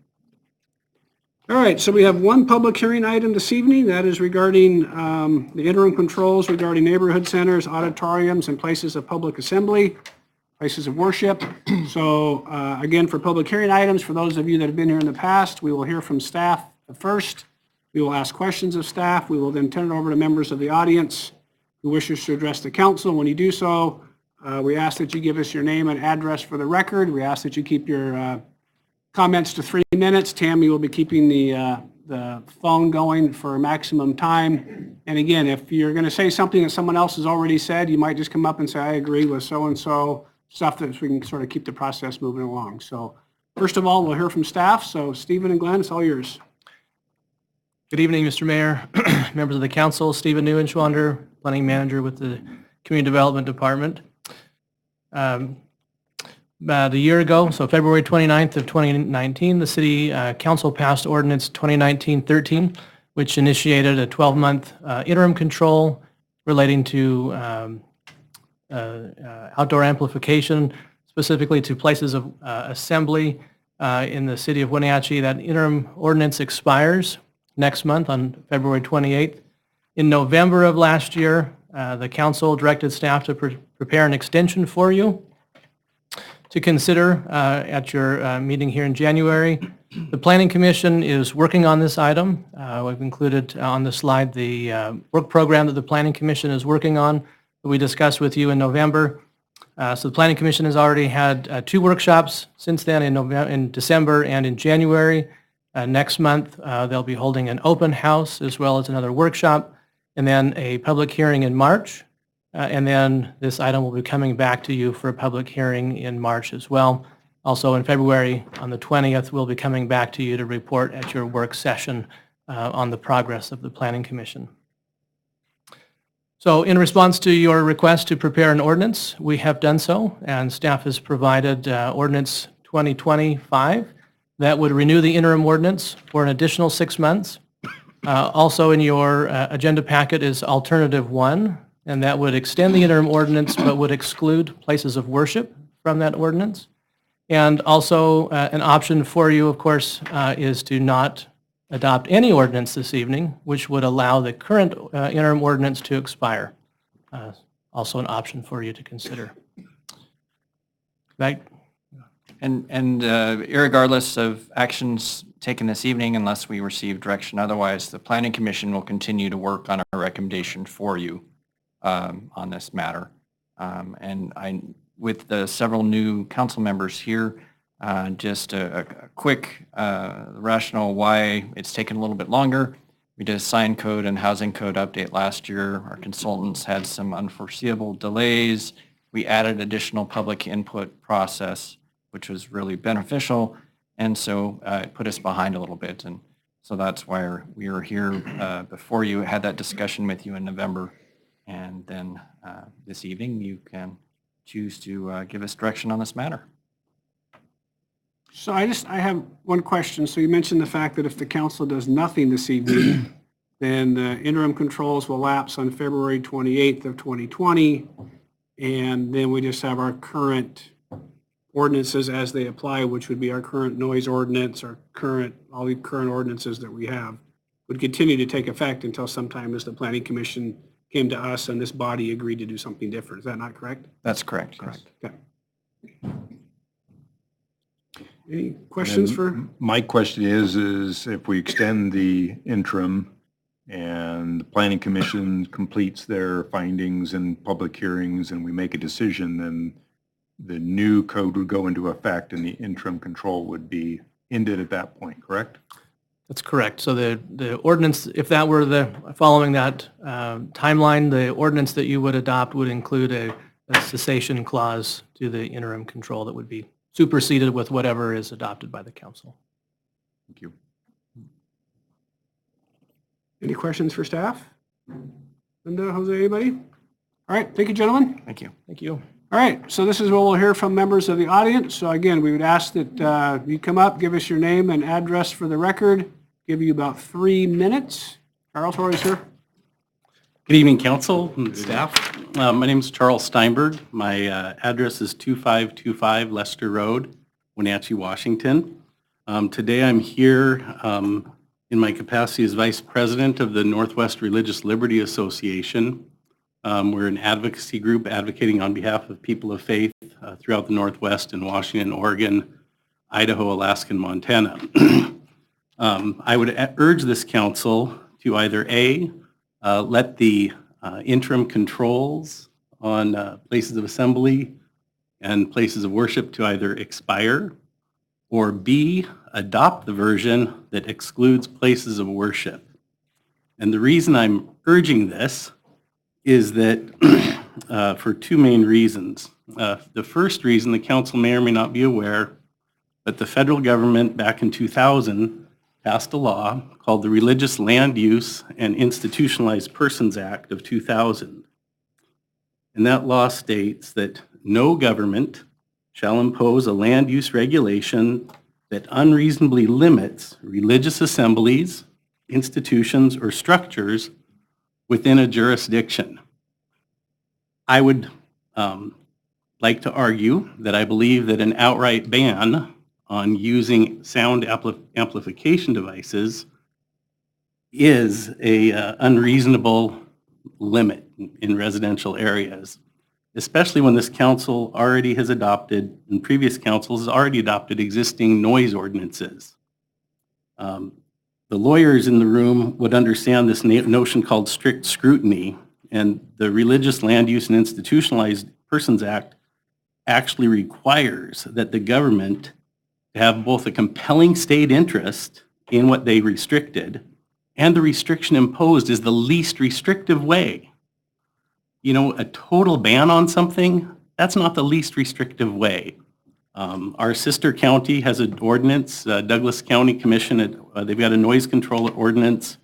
All right, so we have one public hearing item this evening. That is regarding the interim controls regarding neighborhood centers, auditoriums, and places of public assembly, places of worship. So again, for public hearing items, for those of you that have been here in the past, we will hear from staff first. We will ask questions of staff. We will then turn it over to members of the audience who wishes to address the council. When you do so, we ask that you give us your name and address for the record. We ask that you keep your comments to 3 minutes. Tammy will be keeping the phone going for maximum time. And again, if you're going to say something that someone else has already said, you might just come up and say, I agree with so-and-so, stuff that we can sort of keep the process moving along. So first of all, we'll hear from staff. So Stephen and Glenn, it's all yours. Good evening, Mr. Mayor, members of the council. Stephen Neuenschwander, Planning Manager with the Community Development Department. About a year ago, so February 29th of 2019, the City Council passed Ordinance 2019-13, which initiated a 12-month interim control relating to outdoor amplification, specifically to places of assembly in the city of Wenatchee. That interim ordinance expires next month on February 28th. In November of last year, the council directed staff to prepare an extension for you to consider at your meeting here in January. The Planning Commission is working on this item. We've included on the slide the work program that the Planning Commission is working on that we discussed with you in November. So the Planning Commission has already had 2 workshops since then in December and in January. Next month, they'll be holding an open house as well as another workshop, and then a public hearing in March. And then this item will be coming back to you for a public hearing in March as well. Also in February, on the 20th, we'll be coming back to you to report at your work session on the progress of the Planning Commission. So in response to your request to prepare an ordinance, we have done so, and staff has provided Ordinance 2020-5 that would renew the interim ordinance for an additional 6 months. Also in your agenda packet is Alternative 1, and that would extend the interim ordinance but would exclude places of worship from that ordinance. And also an option for you, of course, is to not adopt any ordinance this evening, which would allow the current interim ordinance to expire. Also an option for you to consider. Right. And irregardless of actions taken this evening, unless we receive direction otherwise, the Planning Commission will continue to work on a recommendation for you on this matter. And with the several new council members here, just a quick rationale why it's taken a little bit longer. We did a sign code and housing code update last year. Our consultants had some unforeseeable delays. We added additional public input process, which was really beneficial, and so it put us behind a little bit. And so that's why we were here before you, had that discussion with you in November. And then this evening, you can choose to give us direction on this matter. So I have one question. So you mentioned the fact that if the council does nothing this evening, then the interim controls will lapse on February 28th of 2020, and then we just have our current ordinances as they apply, which would be our current noise ordinance, all the current ordinances that we have would continue to take effect until sometime as the Planning Commission came to us and this body agreed to do something different. Is that not correct? That's correct. Correct. Okay. Any questions for? My question is if we extend the interim and the planning commission completes their findings and public hearings and we make a decision, then the new code would go into effect and the interim control would be ended at that point, correct? That's correct. So the ordinance, if that were following that timeline, the ordinance that you would adopt would include a cessation clause to the interim control that would be superseded with whatever is adopted by the council. Thank you. Any questions for staff? Linda, Jose, anybody? All right, thank you, gentlemen. Thank you. Thank you. All right, so this is what we'll hear from members of the audience. So again, we would ask that you come up, give us your name and address for the record. Give you about 3 minutes. Charles, how are you, sir? Good evening, council and staff. My name is Charles Steinberg. My address is 2525 Lester Road, Wenatchee, Washington. Today I'm here in my capacity as Vice President of the Northwest Religious Liberty Association. We're an advocacy group advocating on behalf of people of faith throughout the Northwest in Washington, Oregon, Idaho, Alaska, and Montana. I would urge this council to either A, let the interim controls on places of assembly and places of worship to either expire, or B, adopt the version that excludes places of worship. And the reason I'm urging this is that for 2 main reasons. The first reason, the council may or may not be aware, that the federal government back in 2000 passed a law called the Religious Land Use and Institutionalized Persons Act of 2000. And that law states that no government shall impose a land use regulation that unreasonably limits religious assemblies, institutions, or structures within a jurisdiction. I would like to argue that I believe that an outright ban on using sound amplification devices is a unreasonable limit in residential areas, especially when this council already has adopted, and previous councils has already adopted existing noise ordinances. The lawyers in the room would understand this notion called strict scrutiny, and the Religious Land Use and Institutionalized Persons Act actually requires that the government have both a compelling state interest in what they restricted, and the restriction imposed is the least restrictive way. You know, a total ban on something, that's not the least restrictive way. Our sister county has an ordinance, Douglas County Commission, they've got a noise control ordinance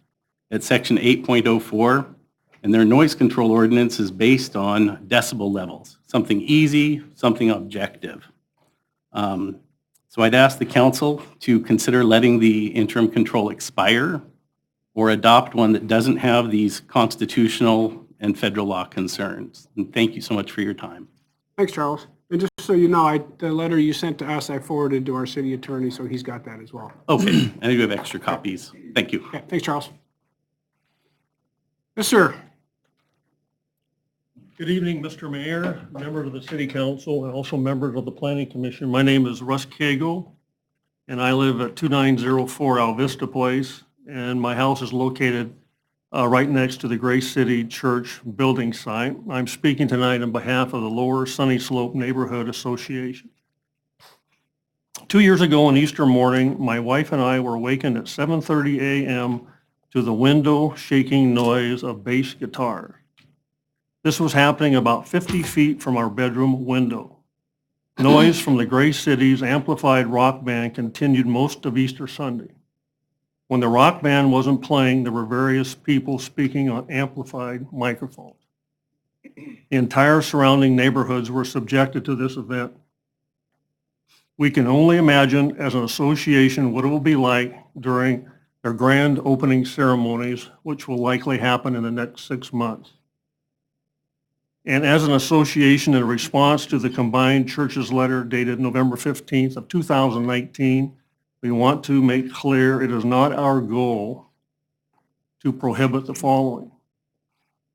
at section 8.04, and their noise control ordinance is based on decibel levels, something easy, something objective. So I'd ask the council to consider letting the interim control expire or adopt one that doesn't have these constitutional and federal law concerns. And thank you so much for your time. Thanks, Charles. And just so you know, the letter you sent to us, I forwarded to our city attorney, so he's got that as well. Okay, I do have extra copies. Thank you. Okay, thanks, Charles. Yes, sir. Good evening, Mr. Mayor, members of the City Council, and also members of the Planning Commission. My name is Russ Cagle, and I live at 2904 Alvista Place, and my house is located right next to the Grace City Church building site. I'm speaking tonight on behalf of the Lower Sunny Slope Neighborhood Association. 2 years ago on Easter morning, my wife and I were awakened at 7:30 a.m. to the window shaking noise of bass guitar. This was happening about 50 feet from our bedroom window. Noise from the Grace City's amplified rock band continued most of Easter Sunday. When the rock band wasn't playing, there were various people speaking on amplified microphones. The entire surrounding neighborhoods were subjected to this event. We can only imagine as an association what it will be like during their grand opening ceremonies, which will likely happen in the next 6 months. And as an association, in response to the combined churches letter dated November 15th of 2019, we want to make clear it is not our goal to prohibit the following: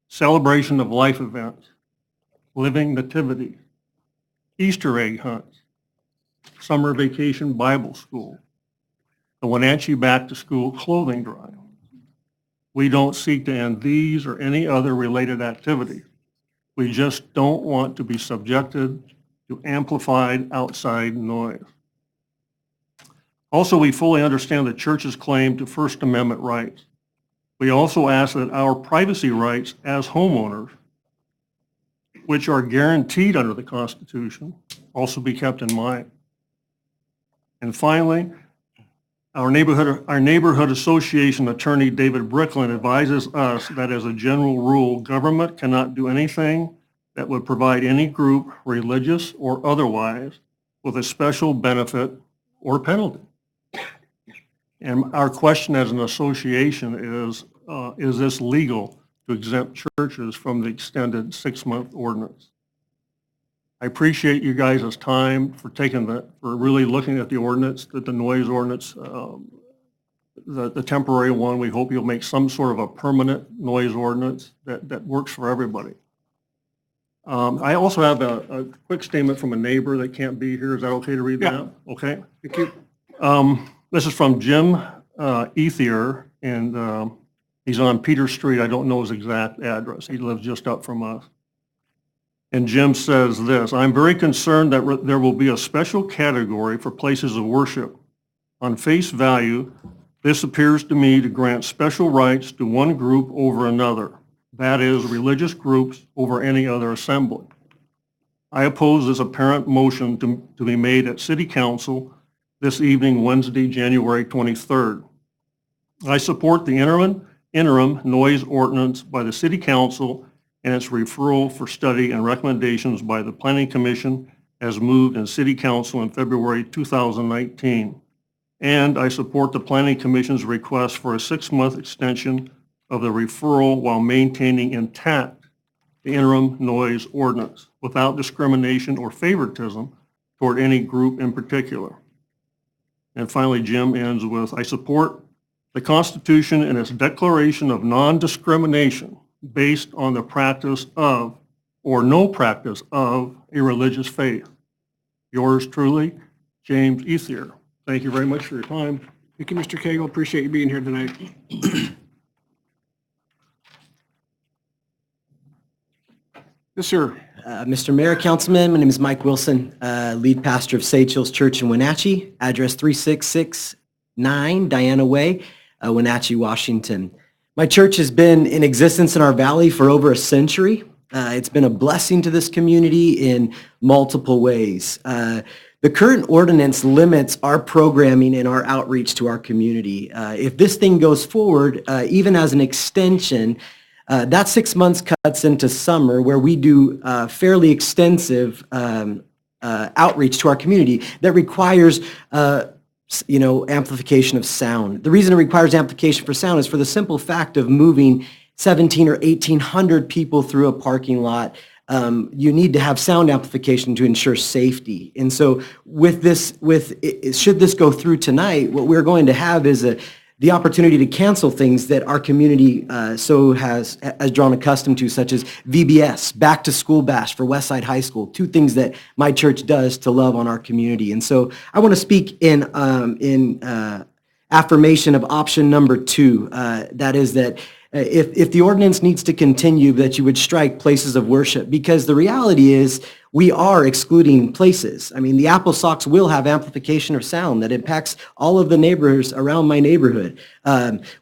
celebration of life events, living nativity, Easter egg hunts, Summer Vacation Bible School, the Wenatchee Back to School Clothing Drive. We don't seek to end these or any other related activity. We just don't want to be subjected to amplified outside noise. Also, we fully understand the church's claim to First Amendment rights. We also ask that our privacy rights as homeowners, which are guaranteed under the Constitution, also be kept in mind. And finally, our neighborhood association attorney, David Bricklin, advises us that as a general rule, government cannot do anything that would provide any group, religious or otherwise, with a special benefit or penalty. And our question as an association is this legal to exempt churches from the extended 6-month ordinance? I appreciate you guys' time for really looking at the ordinance, the noise ordinance, the temporary one. We hope you'll make some sort of a permanent noise ordinance that works for everybody. I also have a quick statement from a neighbor that can't be here. Is that okay to read that? Okay. Thank you. This is from Jim Ethier, and he's on Peter Street. I don't know his exact address. He lives just up from us. And Jim says this: I'm very concerned that there will be a special category for places of worship. On face value, this appears to me to grant special rights to one group over another. That is, religious groups over any other assembly. I oppose this apparent motion to be made at City Council this evening, Wednesday, January 23rd. I support the interim noise ordinance by the City Council and its referral for study and recommendations by the Planning Commission as moved in City Council in February 2019. And I support the Planning Commission's request for a 6-month extension of the referral while maintaining intact the interim noise ordinance without discrimination or favoritism toward any group in particular. And finally, Jim ends with, I support the Constitution and its declaration of non-discrimination based on the practice of or no practice of a religious faith. Yours truly, James Ethier. Thank you very much for your time. Thank you, Mr. Cagle. Appreciate you being here tonight. Yes, sir. Mr. Mayor, Councilman, my name is Mike Wilson, lead pastor of Sage Hills Church in Wenatchee, address 3669 Diana Way, Wenatchee, Washington. My church has been in existence in our valley for over a century. It's been a blessing to this community in multiple ways. The current ordinance limits our programming and our outreach to our community. If this thing goes forward, even as an extension, that 6 months cuts into summer where we do fairly extensive outreach to our community that requires amplification of sound. The reason it requires amplification for sound is for the simple fact of moving 1,700 or 1,800 people through a parking lot. You need to have sound amplification to ensure safety. And so should this go through tonight, what we're going to have is the opportunity to cancel things that our community has drawn accustomed to, such as VBS, Back to School Bash for Westside High School, 2 things that my church does to love on our community. And so I want to speak in affirmation of option number 2, that is that if the ordinance needs to continue, that you would strike places of worship, because the reality is we are excluding places. I mean, the Apple Sox will have amplification of sound that impacts all of the neighbors around my neighborhood.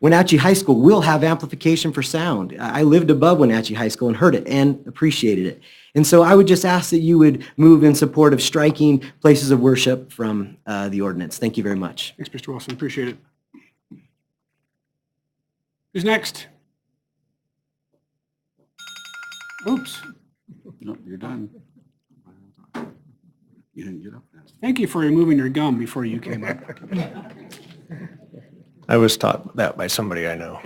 Wenatchee High School will have amplification for sound. I lived above Wenatchee High School and heard it and appreciated it. And so I would just ask that you would move in support of striking places of worship from the ordinance. Thank you very much. Thanks, Mr. Wilson. Appreciate it. Who's next? Oops. No, you're done. You didn't get up fast. Thank you for removing your gum before you came up. I was taught that by somebody I know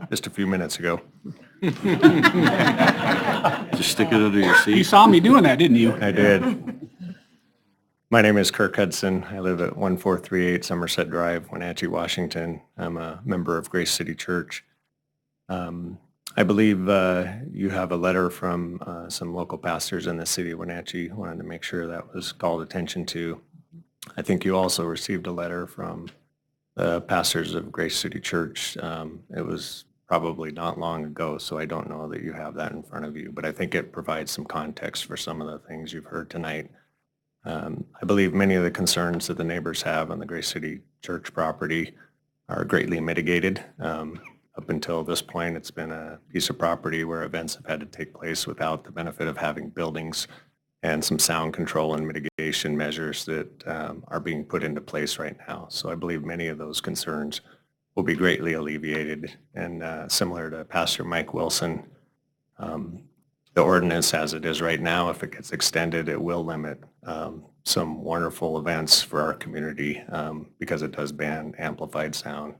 just a few minutes ago. Just stick it under your seat. You saw me doing that, didn't you? I did. My name is Kirk Hudson. I live at 1438 Somerset Drive, Wenatchee, Washington. I'm a member of Grace City Church. I believe you have a letter from some local pastors in the city of Wenatchee. Wanted to make sure that was called attention to. I think you also received a letter from the pastors of Grace City Church. It was probably not long ago, so I don't know that you have that in front of you, but I think it provides some context for some of the things you've heard tonight. I believe many of the concerns that the neighbors have on the Grace City Church property are greatly mitigated. Up until this point, it's been a piece of property where events have had to take place without the benefit of having buildings and some sound control and mitigation measures that are being put into place right now. So I believe many of those concerns will be greatly alleviated. And similar to Pastor Mike Wilson, the ordinance as it is right now, if it gets extended, it will limit some wonderful events for our community because it does ban amplified sound.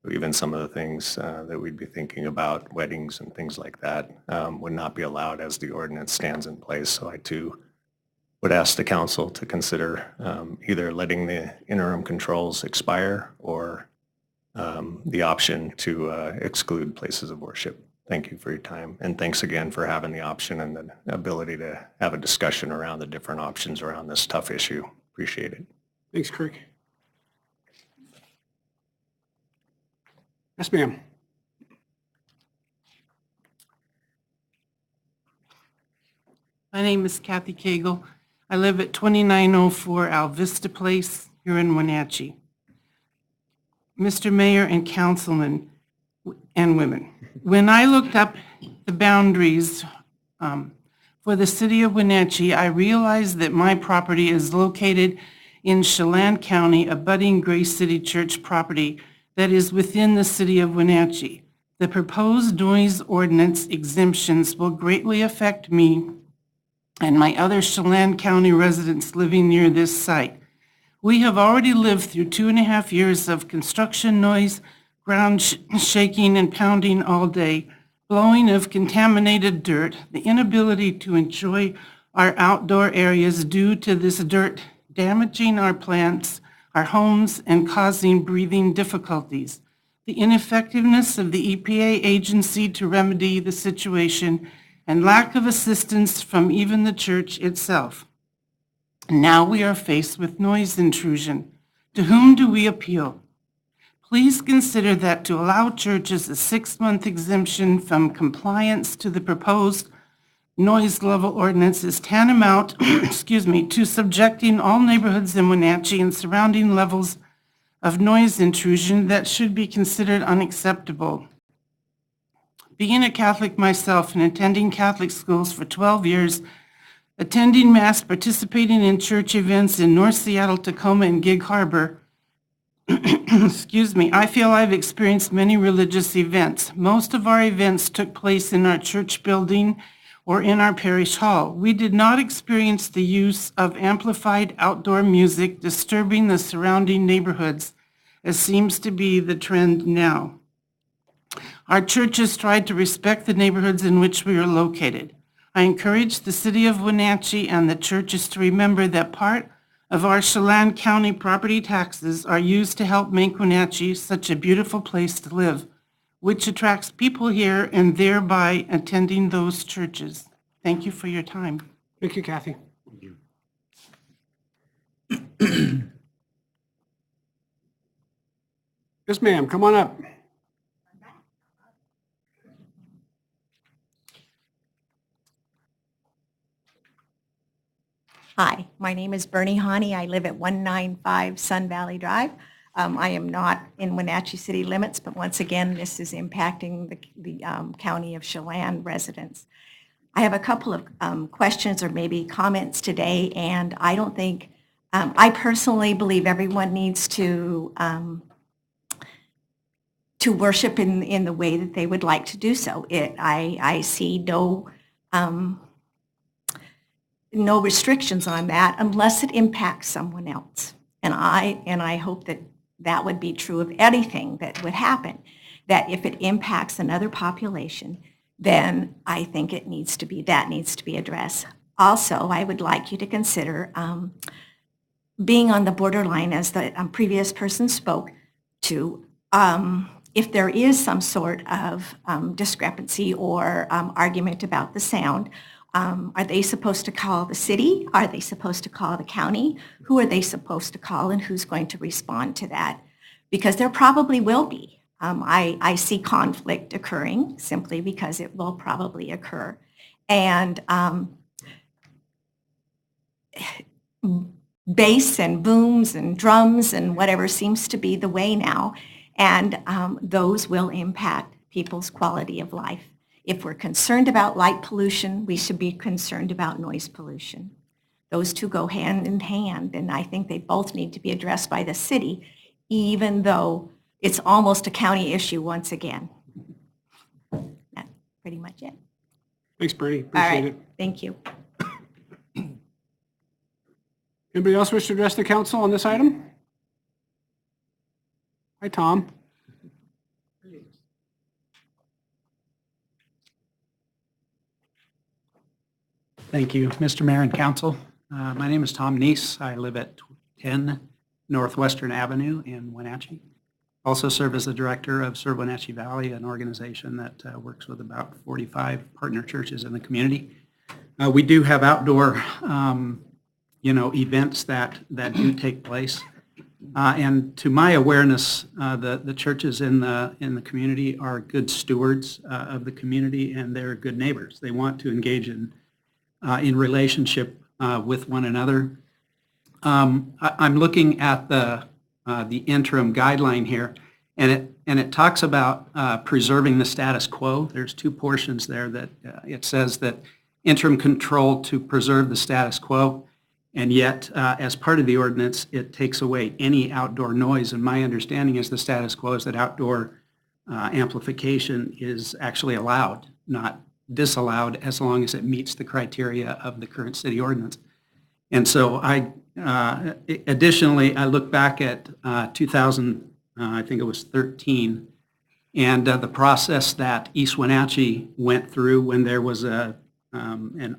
Even some of the things that we'd be thinking about, weddings and things like that, would not be allowed as the ordinance stands in place. So I too would ask the council to consider either letting the interim controls expire or the option to exclude places of worship. Thank you for your time. And thanks again for having the option and the ability to have a discussion around the different options around this tough issue. Appreciate it. Thanks, Kirk. Yes, ma'am. My name is Kathy Cagle. I live at 2904 Alvista Place here in Wenatchee. Mr. Mayor and councilmen and women, when I looked up the boundaries for the city of Wenatchee, I realized that my property is located in Chelan County, abutting Grace City Church property that is within the city of Wenatchee. The proposed noise ordinance exemptions will greatly affect me and my other Chelan County residents living near this site. We have already lived through 2.5 years of construction noise, ground shaking and pounding all day, blowing of contaminated dirt, the inability to enjoy our outdoor areas due to this dirt damaging our plants, our homes, and causing breathing difficulties, the ineffectiveness of the EPA agency to remedy the situation, and lack of assistance from even the church itself. Now we are faced with noise intrusion. To whom do we appeal? Please consider that to allow churches a 6-month exemption from compliance to the proposed noise level ordinance is tantamount, to subjecting all neighborhoods in Wenatchee and surrounding levels of noise intrusion that should be considered unacceptable. Being a Catholic myself and attending Catholic schools for 12 years, attending Mass, participating in church events in North Seattle, Tacoma, and Gig Harbor, I feel I've experienced many religious events. Most of our events took place in our church building or in our parish hall. We did not experience the use of amplified outdoor music disturbing the surrounding neighborhoods, as seems to be the trend now. Our churches tried to respect the neighborhoods in which we are located. I encourage the city of Wenatchee and the churches to remember that part of our Chelan County property taxes are used to help make Wenatchee such a beautiful place to live, which attracts people here and thereby attending those churches. Thank you for your time. Thank you, Kathy. Yes, ma'am, come on up. Hi, my name is Bernie Hani. I live at 195 Sun Valley Drive. I am not in Wenatchee city limits, but once again, this is impacting the county of Chelan residents. I have a couple of questions or maybe comments today, and I don't think, I personally believe everyone needs to worship in the way that they would like to do so. I see no restrictions on that unless it impacts someone else. And I hope that would be true of anything that would happen, that if it impacts another population, then I think that needs to be addressed. Also, I would like you to consider being on the borderline, as the previous person spoke to, if there is some sort of discrepancy or argument about the sound, Are they supposed to call the city? Are they supposed to call the county? Who are they supposed to call, and who's going to respond to that? Because there probably will be. I see conflict occurring simply because it will probably occur. And bass and booms and drums and whatever seems to be the way now, and those will impact people's quality of life. If we're concerned about light pollution, we should be concerned about noise pollution. Those two go hand in hand, and I think they both need to be addressed by the city, even though it's almost a county issue once again. That's pretty much it. Thanks, Bernie. All Appreciate right, it. thank you. Anybody else wish to address the council on this item? Hi, Tom. Thank you, Mr. Mayor and Council. My name is Tom Neese. I live at 10 Northwestern Avenue in Wenatchee. Also serve as the director of Serve Wenatchee Valley, an organization that works with about 45 partner churches in the community. We do have outdoor, events that do take place. And to my awareness, the churches in the community are good stewards of the community, and they're good neighbors. They want to engage in relationship with one another. I'm looking at the interim guideline here, and it talks about preserving the status quo. There's two portions there that it says that interim control to preserve the status quo, and yet as part of the ordinance, it takes away any outdoor noise. And my understanding is the status quo is that outdoor amplification is actually allowed, not disallowed, as long as it meets the criteria of the current city ordinance. And so additionally, I look back at 2000, I think it was 13, and the process that East Wenatchee went through when there was an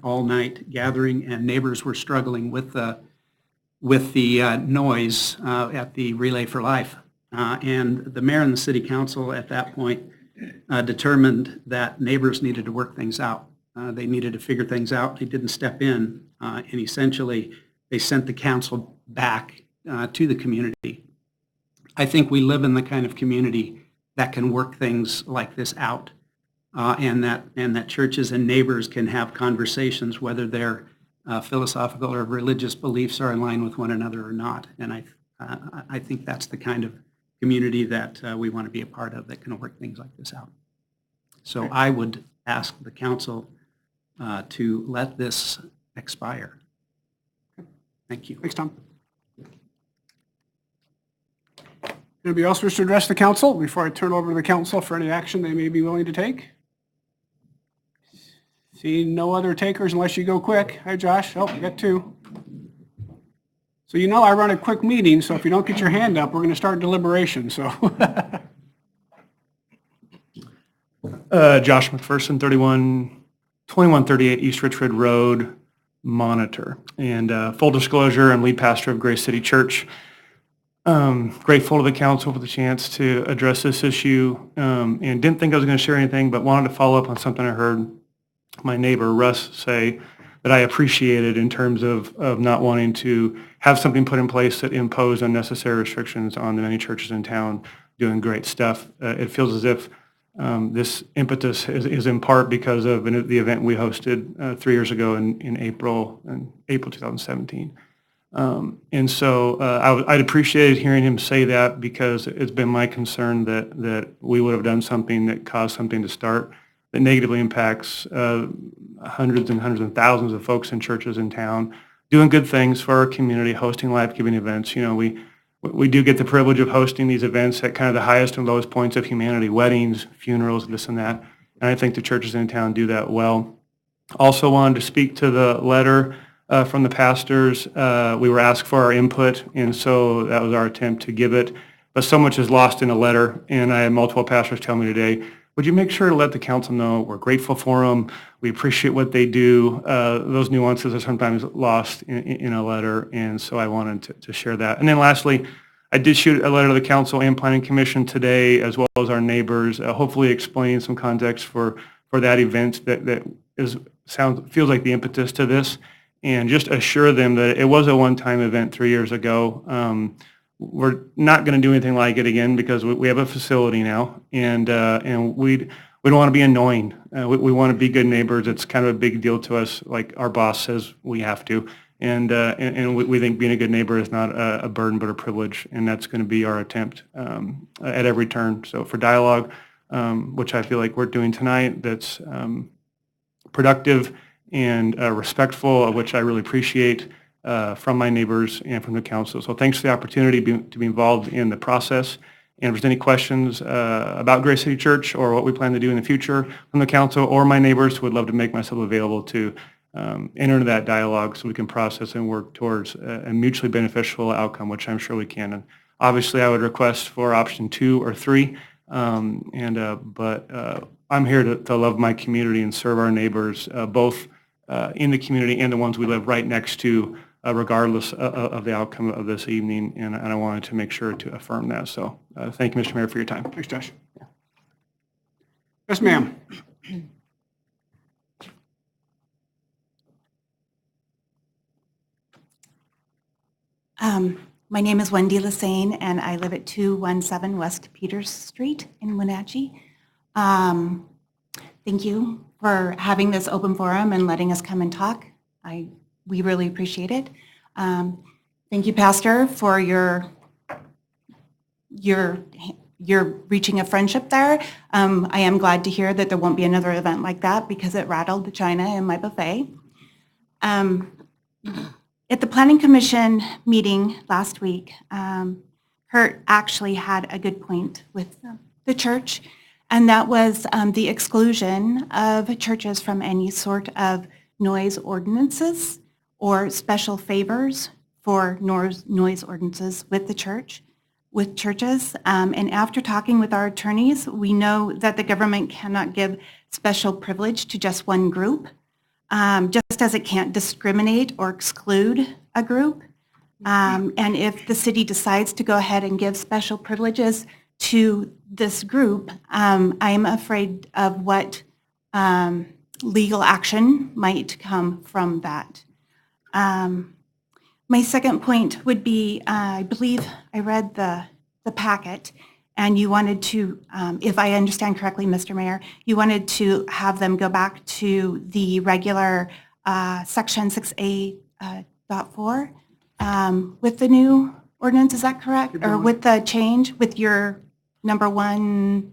all-night gathering and neighbors were struggling with the noise at the Relay for Life. And the mayor and the city council at that point determined that neighbors needed to work things out. They needed to figure things out. They didn't step in, and essentially they sent the council back to the community. I think we live in the kind of community that can work things like this out, and that churches and neighbors can have conversations, whether their philosophical or religious beliefs are in line with one another or not. And I think that's the kind of community that we want to be a part of that can work things like this out. So I would ask the council to let this expire. Thank you. Thanks, Tom. Anybody else wish to address the council before I turn over to the council for any action they may be willing to take? See no other takers unless you go quick. Hi, Josh. Oh, we got two. So I run a quick meeting, so if you don't get your hand up, we're going to start deliberation, so. Josh McPherson, 2138 East Richford Road, Monitor. And full disclosure, I'm lead pastor of Grace City Church. Grateful to the council for the chance to address this issue, and didn't think I was going to share anything, but wanted to follow up on something I heard my neighbor Russ say that I appreciated in terms of not wanting to have something put in place that imposed unnecessary restrictions on the many churches in town doing great stuff. It feels as if this impetus is in part because of the event we hosted 3 years ago in April 2017. And so I'd appreciate hearing him say that, because it's been my concern that we would have done something that caused something to start that negatively impacts hundreds and hundreds and thousands of folks in churches in town doing good things for our community, hosting life-giving events. We do get the privilege of hosting these events at kind of the highest and lowest points of humanity, weddings, funerals, this and that. And I think the churches in town do that well. Also wanted to speak to the letter from the pastors. We were asked for our input, and so that was our attempt to give it. But so much is lost in a letter, and I had multiple pastors tell me today, would you make sure to let the council know we're grateful for them, we appreciate what they do. Those nuances are sometimes lost in a letter, and so I wanted to share that. And then lastly, I did shoot a letter to the council and planning commission today, as well as our neighbors, hopefully explain some context for that event that is feels like the impetus to this, and just assure them that it was a one-time event 3 years ago. We're not going to do anything like it again because we have a facility now, and we don't want to be annoying. We want to be good neighbors. It's kind of a big deal to us, like our boss says we have to. And we think being a good neighbor is not a burden but a privilege, and that's going to be our attempt at every turn. So for dialogue, which I feel like we're doing tonight, that's productive and respectful, of which I really appreciate from my neighbors and from the council. So thanks for the opportunity to be involved in the process. And if there's any questions about Grace City Church or what we plan to do in the future from the council or my neighbors, would love to make myself available to enter into that dialogue so we can process and work towards a mutually beneficial outcome, which I'm sure we can. And obviously, I would request for option 2 or 3, but I'm here to love my community and serve our neighbors, both in the community and the ones we live right next to, regardless of the outcome of this evening, and I wanted to make sure to affirm that. So thank you, Mr. Mayor, for your time. Thanks, Josh. Yes, ma'am. My name is Wendy Lassane, and I live at 217 West Peters Street in Wenatchee. Thank you for having this open forum and letting us come and talk. We really appreciate it. Thank you, Pastor, for your reaching a friendship there. I am glad to hear that there won't be another event like that because it rattled the china in my buffet. At the Planning Commission meeting last week, Kurt actually had a good point with the church, and that was the exclusion of churches from any sort of noise ordinances or special favors for noise ordinances with the church, with churches. And after talking with our attorneys, we know that the government cannot give special privilege to just one group, just as it can't discriminate or exclude a group. And if the city decides to go ahead and give special privileges to this group, I'm afraid of what legal action might come from that. My second point would be, I believe I read the packet, and you wanted to, if I understand correctly, Mr. Mayor, you wanted to have them go back to the regular section 6A.4 with the new ordinance, is that correct? Or with the change, with your number 1?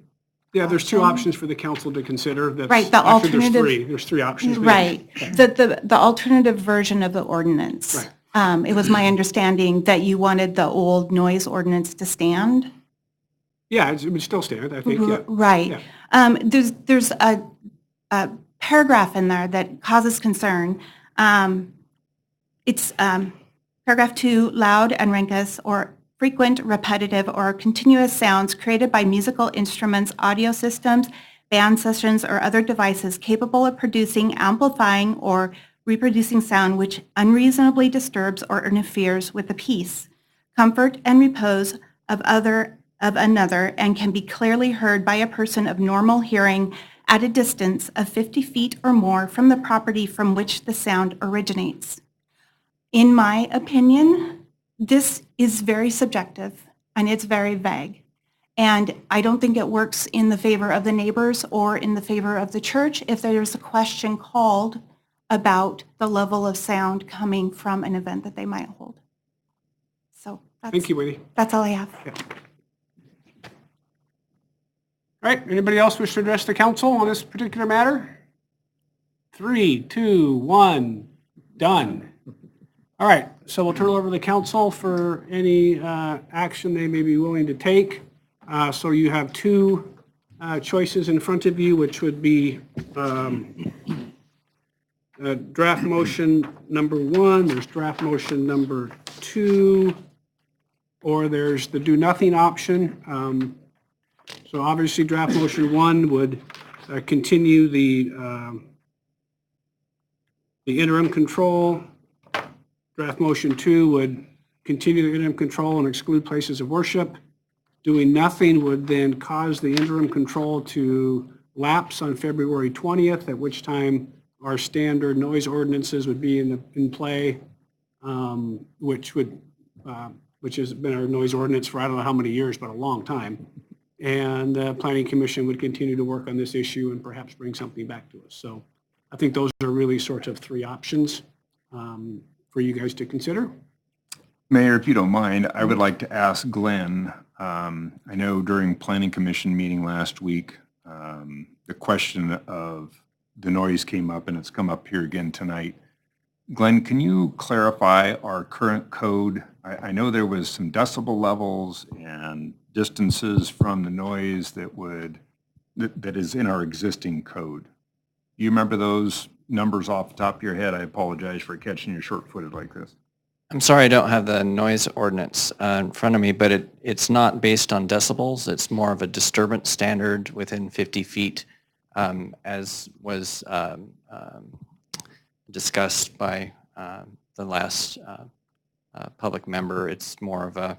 Yeah, there's 2 options for the council to consider. That's, right, the actually, alternative. There's 3 options. Right, the alternative version of the ordinance. Right. It was my understanding that you wanted the old noise ordinance to stand. Yeah, it would still stand, I think, yeah. Right. Yeah. There's a paragraph in there that causes concern. It's paragraph 2, loud and raucous or frequent, repetitive, or continuous sounds created by musical instruments, audio systems, band sessions, or other devices capable of producing, amplifying, or reproducing sound which unreasonably disturbs or interferes with the peace, comfort, and repose of another, and can be clearly heard by a person of normal hearing at a distance of 50 feet or more from the property from which the sound originates. In my opinion, this is very subjective and it's very vague. And I don't think it works in the favor of the neighbors or in the favor of the church if there's a question called about the level of sound coming from an event that they might hold. So thank you, Wendy. That's all I have. Yeah. All right, anybody else wish to address the council on this particular matter? 3, 2, 1, done. All right, so we'll turn it over to the council for any action they may be willing to take. So you have 2 choices in front of you, which would be draft motion number 1, there's draft motion number 2, or there's the do nothing option. So obviously draft motion 1 would continue the interim control. Draft motion 2 would continue the interim control and exclude places of worship. Doing nothing would then cause the interim control to lapse on February 20th, at which time our standard noise ordinances would be in play, which has been our noise ordinance for I don't know how many years, but a long time. And the Planning Commission would continue to work on this issue and perhaps bring something back to us. So I think those are really sort of three options for you guys to consider. Mayor, if you don't mind, I would like to ask Glenn, I know during Planning Commission meeting last week, the question of the noise came up, and it's come up here again tonight. Glenn, can you clarify our current code? I know there was some decibel levels and distances from the noise that is in our existing code. Do you remember those numbers off the top of your head? I apologize for catching you short-footed like this. I'm sorry I don't have the noise ordinance in front of me, but it's not based on decibels. It's more of a disturbance standard within 50 feet, as was discussed by the last public member. It's more of a,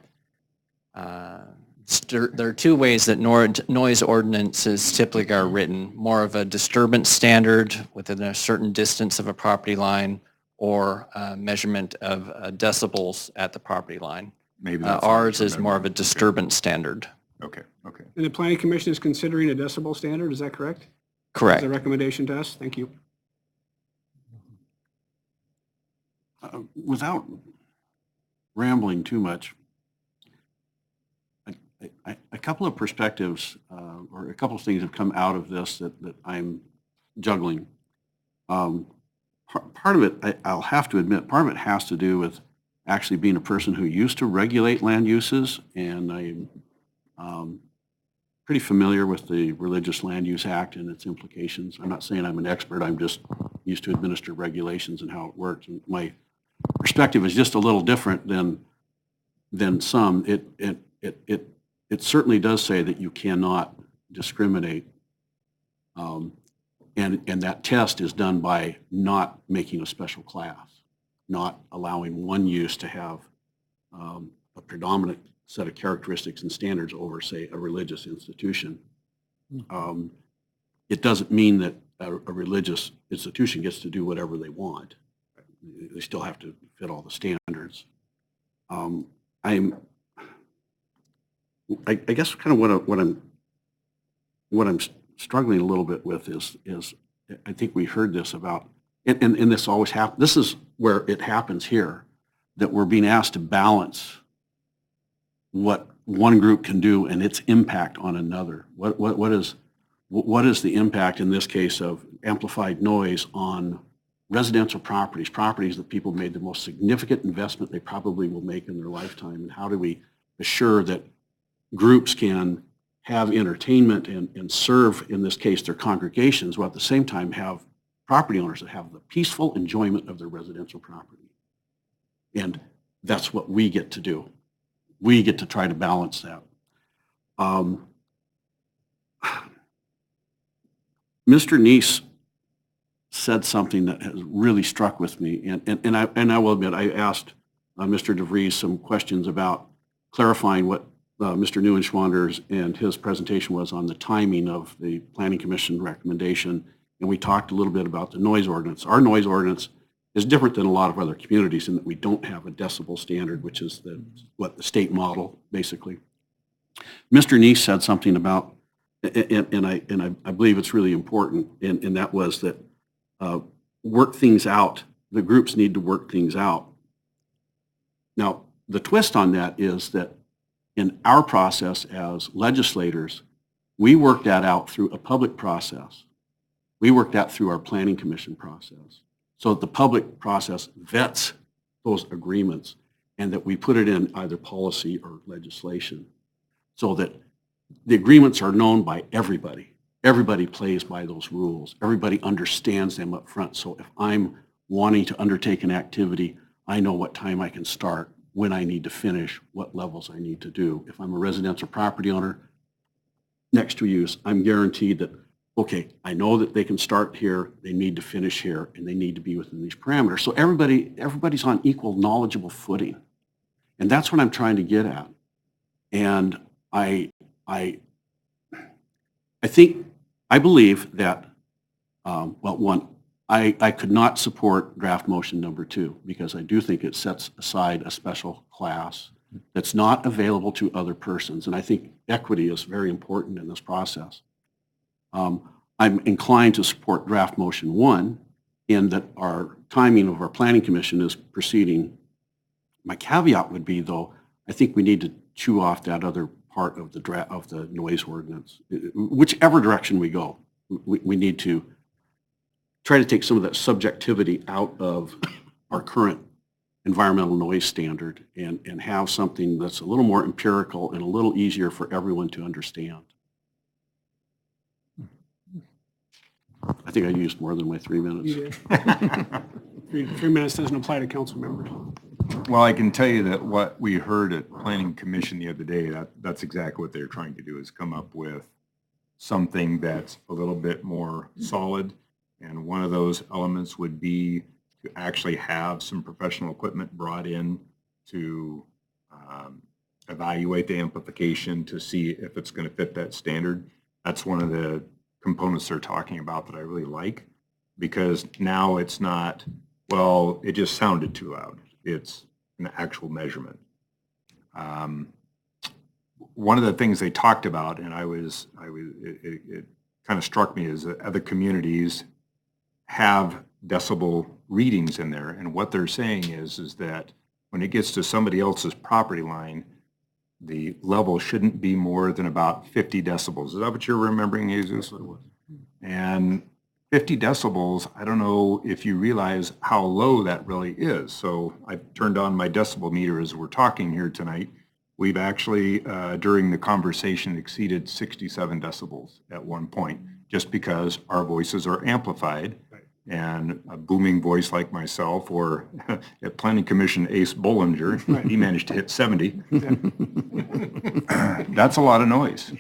there are two ways that noise ordinances typically are written. More of a disturbance standard within a certain distance of a property line, or measurement of decibels at the property line. Maybe that's ours is more of a disturbance standard. Okay, okay. And the Planning Commission is considering a decibel standard, is that correct? Correct. As a recommendation to us? Thank you. Without rambling too much, a couple of perspectives or a couple of things have come out of this that I'm juggling. Part of it, I'll have to admit, part of it has to do with actually being a person who used to regulate land uses, and I'm pretty familiar with the Religious Land Use Act and its implications. I'm not saying I'm an expert, I'm just used to administer regulations and how it works. And my perspective is just a little different than some. It certainly does say that you cannot discriminate. And that test is done by not making a special class, not allowing one use to have a predominant set of characteristics and standards over, say, a religious institution. It doesn't mean that a religious institution gets to do whatever they want. They still have to fit all the standards. I guess kind of what I'm struggling a little bit with is I think we heard this about, and this always happens, this is where it happens here, that we're being asked to balance what one group can do and its impact on another. What is the impact in this case of amplified noise on residential properties that people made the most significant investment they probably will make in their lifetime, and how do we assure that groups can have entertainment and serve, in this case, their congregations, while at the same time have property owners that have the peaceful enjoyment of their residential property. And that's what we get to do. We get to try to balance that. Mr. Neese said something that has really struck with me, and I will admit, I asked Mr. DeVries some questions about clarifying what Mr. Neuenschwander's and his presentation was on the timing of the Planning Commission recommendation, and we talked a little bit about the noise ordinance. Our noise ordinance is different than a lot of other communities in that we don't have a decibel standard, which is the state model, basically. Mr. Neese said something about, and I believe it's really important, and that was that work things out. The groups need to work things out. Now, the twist on that is that in our process as legislators, we work that out through a public process. We work that through our Planning Commission process, so that the public process vets those agreements and that we put it in either policy or legislation, so that the agreements are known by everybody. Everybody plays by those rules. Everybody understands them up front. So if I'm wanting to undertake an activity, I know what time I can start, when I need to finish, what levels I need to do. If I'm a residential property owner next to use, I'm guaranteed that, okay, I know that they can start here, they need to finish here, and they need to be within these parameters. So everybody's on equal knowledgeable footing. And that's what I'm trying to get at. And I believe that, well, one, I could not support draft motion number 2 because I do think it sets aside a special class that's not available to other persons. And I think equity is very important in this process. I'm inclined to support draft motion 1 in that our timing of our planning commission is proceeding. My caveat would be, though, I think we need to chew off that other part of the noise ordinance. Whichever direction we go, we need to try to take some of that subjectivity out of our current environmental noise standard and have something that's a little more empirical and a little easier for everyone to understand. I think I used more than my 3 minutes. You did. 3 minutes doesn't apply to council members. Well, I can tell you that what we heard at Planning Commission the other day, that's exactly what they're trying to do, is come up with something that's a little bit more solid. And one of those elements would be to actually have some professional equipment brought in to evaluate the amplification to see if it's going to fit that standard. That's one of the components they're talking about that I really like, because now it's not, well, it just sounded too loud. It's an actual measurement. One of the things they talked about, and it kind of struck me, is that other communities have decibel readings in there, and what they're saying is that when it gets to somebody else's property line, the level shouldn't be more than about 50 decibels. Is that what you're remembering, Jesus? And 50 decibels, I don't know if you realize how low that really is. So I've turned on my decibel meter as we're talking here tonight. We've actually, during the conversation, exceeded 67 decibels at one point, just because our voices are amplified. And a booming voice like myself, or at Planning Commission Ace Bollinger, he managed to hit 70. That's a lot of noise.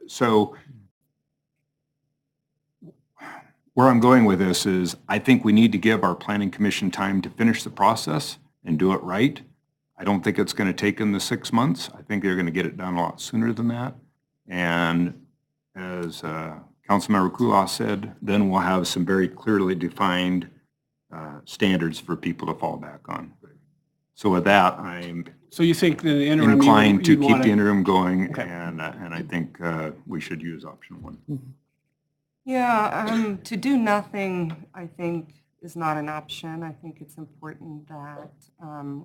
So where I'm going with this is I think we need to give our Planning Commission time to finish the process and do it right. I don't think it's going to take them the 6 months. I think they're going to get it done a lot sooner than that. And as Councilmember Kulas said, then we'll have some very clearly defined standards for people to fall back on. So with that, I'm So you think the interim inclined to you'd keep wanna- the interim going, Okay. and I think we should use option 1. Yeah, to do nothing, I think, is not an option. I think it's important that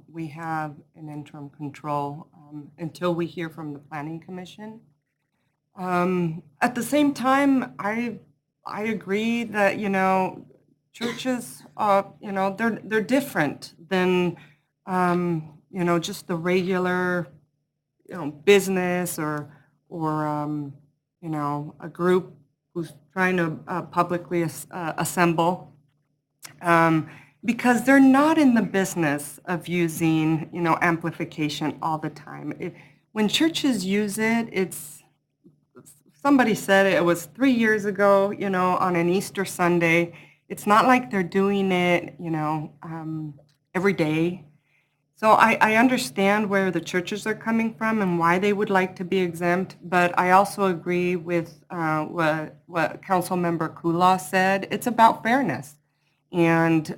we have an interim control until we hear from the Planning Commission. At the same time, I agree that, churches, they're different than, just the regular, business or a group who's trying to publicly assemble, because they're not in the business of using, amplification all the time. When churches use it, somebody said it was 3 years ago, on an Easter Sunday. It's not like they're doing it, every day. So I understand where the churches are coming from and why they would like to be exempt, but I also agree with what Councilmember Kulas said. It's about fairness. And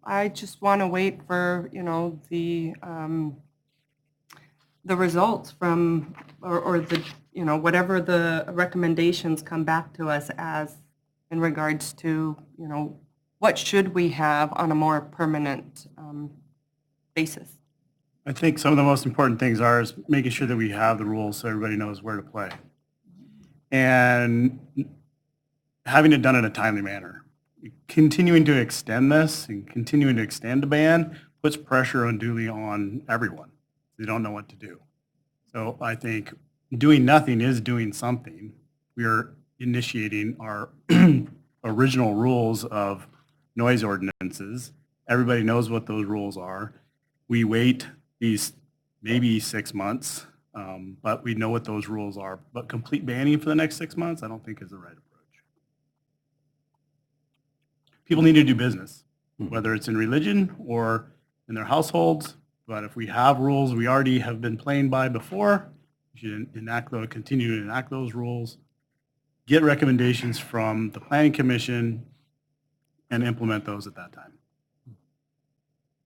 I just want to wait for, the results from, or the, whatever the recommendations come back to us as in regards to, what should we have on a more permanent basis. I think some of the most important things is making sure that we have the rules so everybody knows where to play. And having it done in a timely manner. Continuing to extend this and continuing to extend the ban puts pressure unduly on everyone. They don't know what to do. So I think doing nothing is doing something. We are initiating our original rules of noise ordinances. Everybody knows what those rules are. We wait these maybe 6 months, but we know what those rules are. But complete banning for the next 6 months, I don't think is the right approach. People need to do business, whether it's in religion or in their households. But if we have rules we already have been playing by before, we should continue to enact those rules. Get recommendations from the Planning Commission and implement those at that time.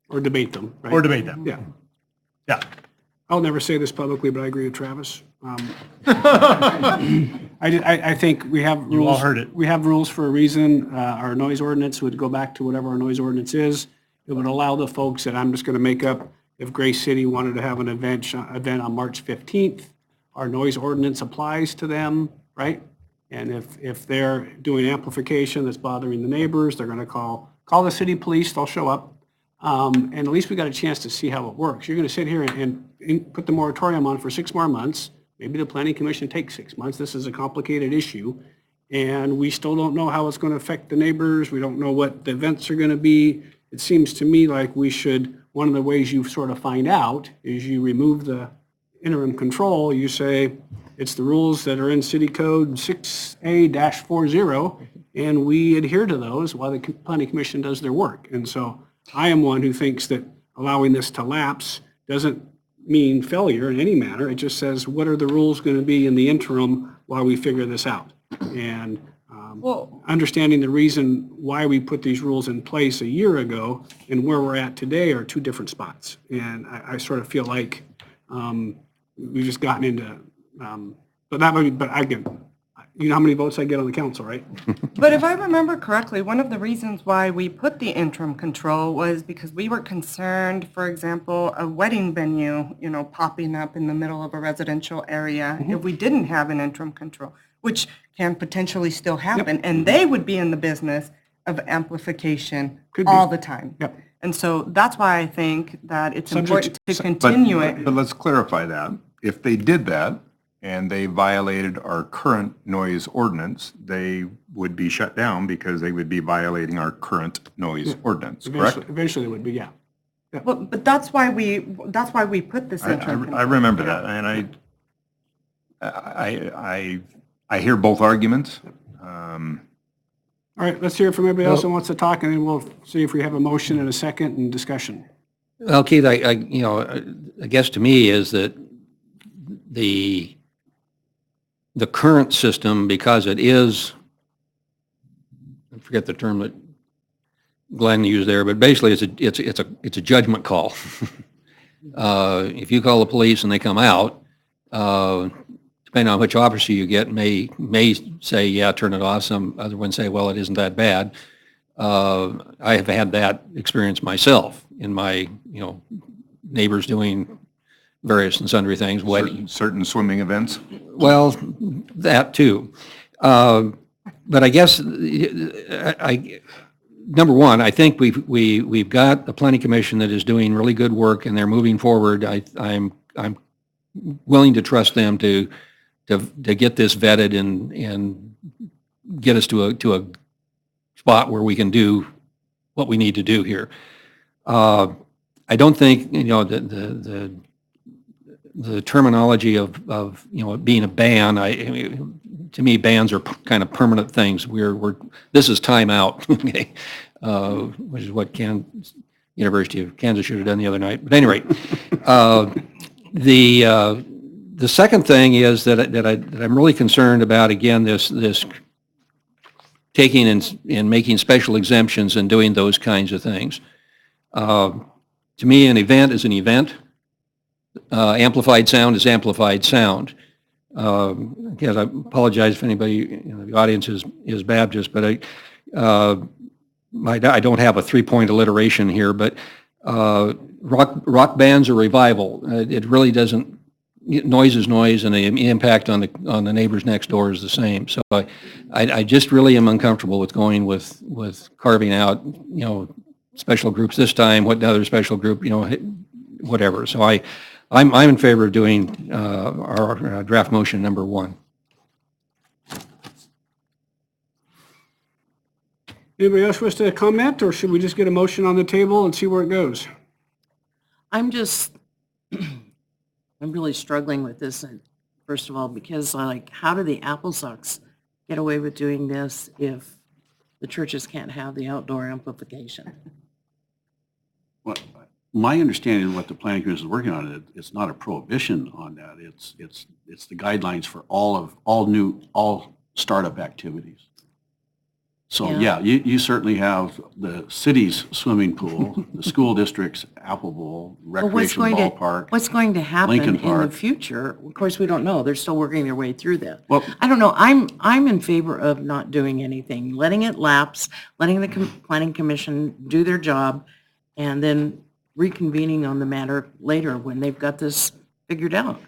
Or debate them, right? Or debate them. Yeah. Yeah. I'll never say this publicly, but I agree with Travis. I think we have rules. You all heard it. We have rules for a reason. Our noise ordinance would go back to whatever our noise ordinance is. It would allow the folks that I'm just going to make up, if Grace City wanted to have an event on March 15th, our noise ordinance applies to them, right? And if they're doing amplification that's bothering the neighbors, they're going to call the city police, they'll show up. And at least we got a chance to see how it works. You're going to sit here and put the moratorium on for 6 more months. Maybe the planning commission takes 6 months. This is a complicated issue. And we still don't know how it's going to affect the neighbors. We don't know what the events are going to be. It seems to me like we should, one of the ways you sort of find out is you remove the interim control. You say it's the rules that are in city code 6A-40, and we adhere to those while the planning commission does their work. And so I am one who thinks that allowing this to lapse doesn't mean failure in any manner. It just says, what are the rules going to be in the interim while we figure this out? And understanding the reason why we put these rules in place a year ago and where we're at today are two different spots. And I sort of feel like we've just gotten into, but I get, you know how many votes I get on the council, right? But if I remember correctly, one of the reasons why we put the interim control was because we were concerned, for example, a wedding venue, popping up in the middle of a residential area if we didn't have an interim control, which can potentially still happen. And they would be in the business of amplification all the time. And so that's why I think that it's important to continue it. But let's clarify that. If they did that, and they violated our current noise ordinance, they would be shut down because they would be violating our current noise ordinance, correct? Eventually it would be, yeah. But that's why we put this interim control. I remember that, and I hear both arguments. All right, let's hear from everybody else who wants to talk, and then we'll see if we have a motion and a second and discussion. Well, Keith, I guess to me is that the current system, because it is, I forget the term that Glenn used there, but basically it's a judgment call. If you call the police and they come out, depending on which officer you get, may say, yeah, turn it off. Some other ones say, well, it isn't that bad. I have had that experience myself in my, neighbors doing various and sundry things. Certain swimming events? Well, that too. But I guess, number one, I think we've got a planning commission that is doing really good work and they're moving forward. I'm willing to trust them to get this vetted and get us to a spot where we can do what we need to do here. I don't think, the terminology of it being a ban, to me, bans are kind of permanent things. This is time out, okay, which is what University of Kansas should have done the other night. But at any rate, the second thing is that I'm really concerned about, again, this taking and making special exemptions and doing those kinds of things. To me, an event is an event. Amplified sound is amplified sound. Again, I apologize if anybody in the audience is Baptist, but I don't have a 3-point alliteration here, but rock bands are revival. It really doesn't. Noise is noise, and the impact on the neighbors next door is the same. So I just really am uncomfortable with going with carving out special groups this time. What other special group whatever. So I'm in favor of doing our draft motion number 1. Anybody else wish to comment, or should we just get a motion on the table and see where it goes? I'm really struggling with this, first of all, because how do the Applesauce get away with doing this if the churches can't have the outdoor amplification? Well, my understanding of what the planning commission is working on, it's not a prohibition on that. It's the guidelines for all startup activities. So, Yeah. yeah, you certainly have the city's swimming pool, the school district's Apple Bowl, But recreation ballpark. what's going to happen Lincoln in the Park. future? Of course, we don't know. They're still working their way through that. Well, I don't know. I'm in favor of not doing anything, letting it lapse, letting the planning commission do their job, and then reconvening on the matter later when they've got this figured out.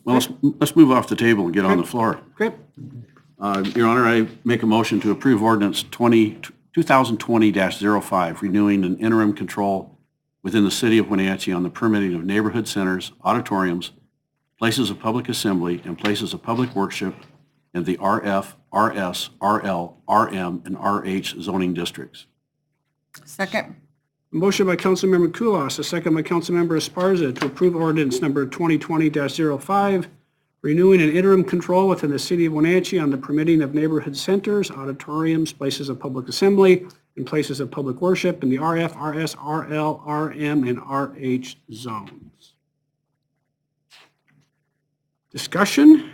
well, let's move off the table and get on the floor. Great. Your Honor, I make a motion to approve ordinance 2020-05, renewing an interim control within the city of Wenatchee on the permitting of neighborhood centers, auditoriums, places of public assembly, and places of public worship in the RF, RS, RL, RM, and RH zoning districts. Second. Motion by Councilmember Kulas, a second by Councilmember Esparza to approve ordinance number 2020-05, renewing an interim control within the city of Wenatchee on the permitting of neighborhood centers, auditoriums, places of public assembly, and places of public worship in the RF, RS, RL, RM, and RH zones. Discussion?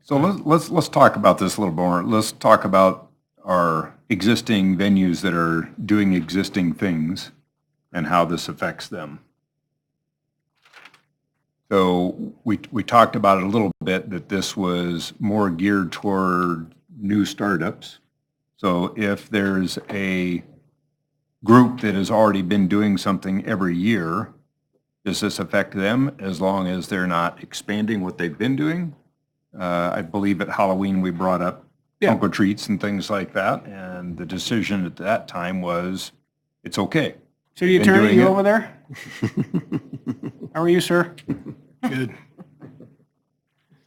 So let's talk about this a little more. Let's talk about our existing venues that are doing existing things and how this affects them. So we talked about it a little bit, that this was more geared toward new startups. So if there's a group that has already been doing something every year, does this affect them as long as they're not expanding what they've been doing? I believe at Halloween, we brought up trunk or treats and things like that, and the decision at that time was, it's okay. City Been Attorney, doing you it. over there? How are you, sir? Good.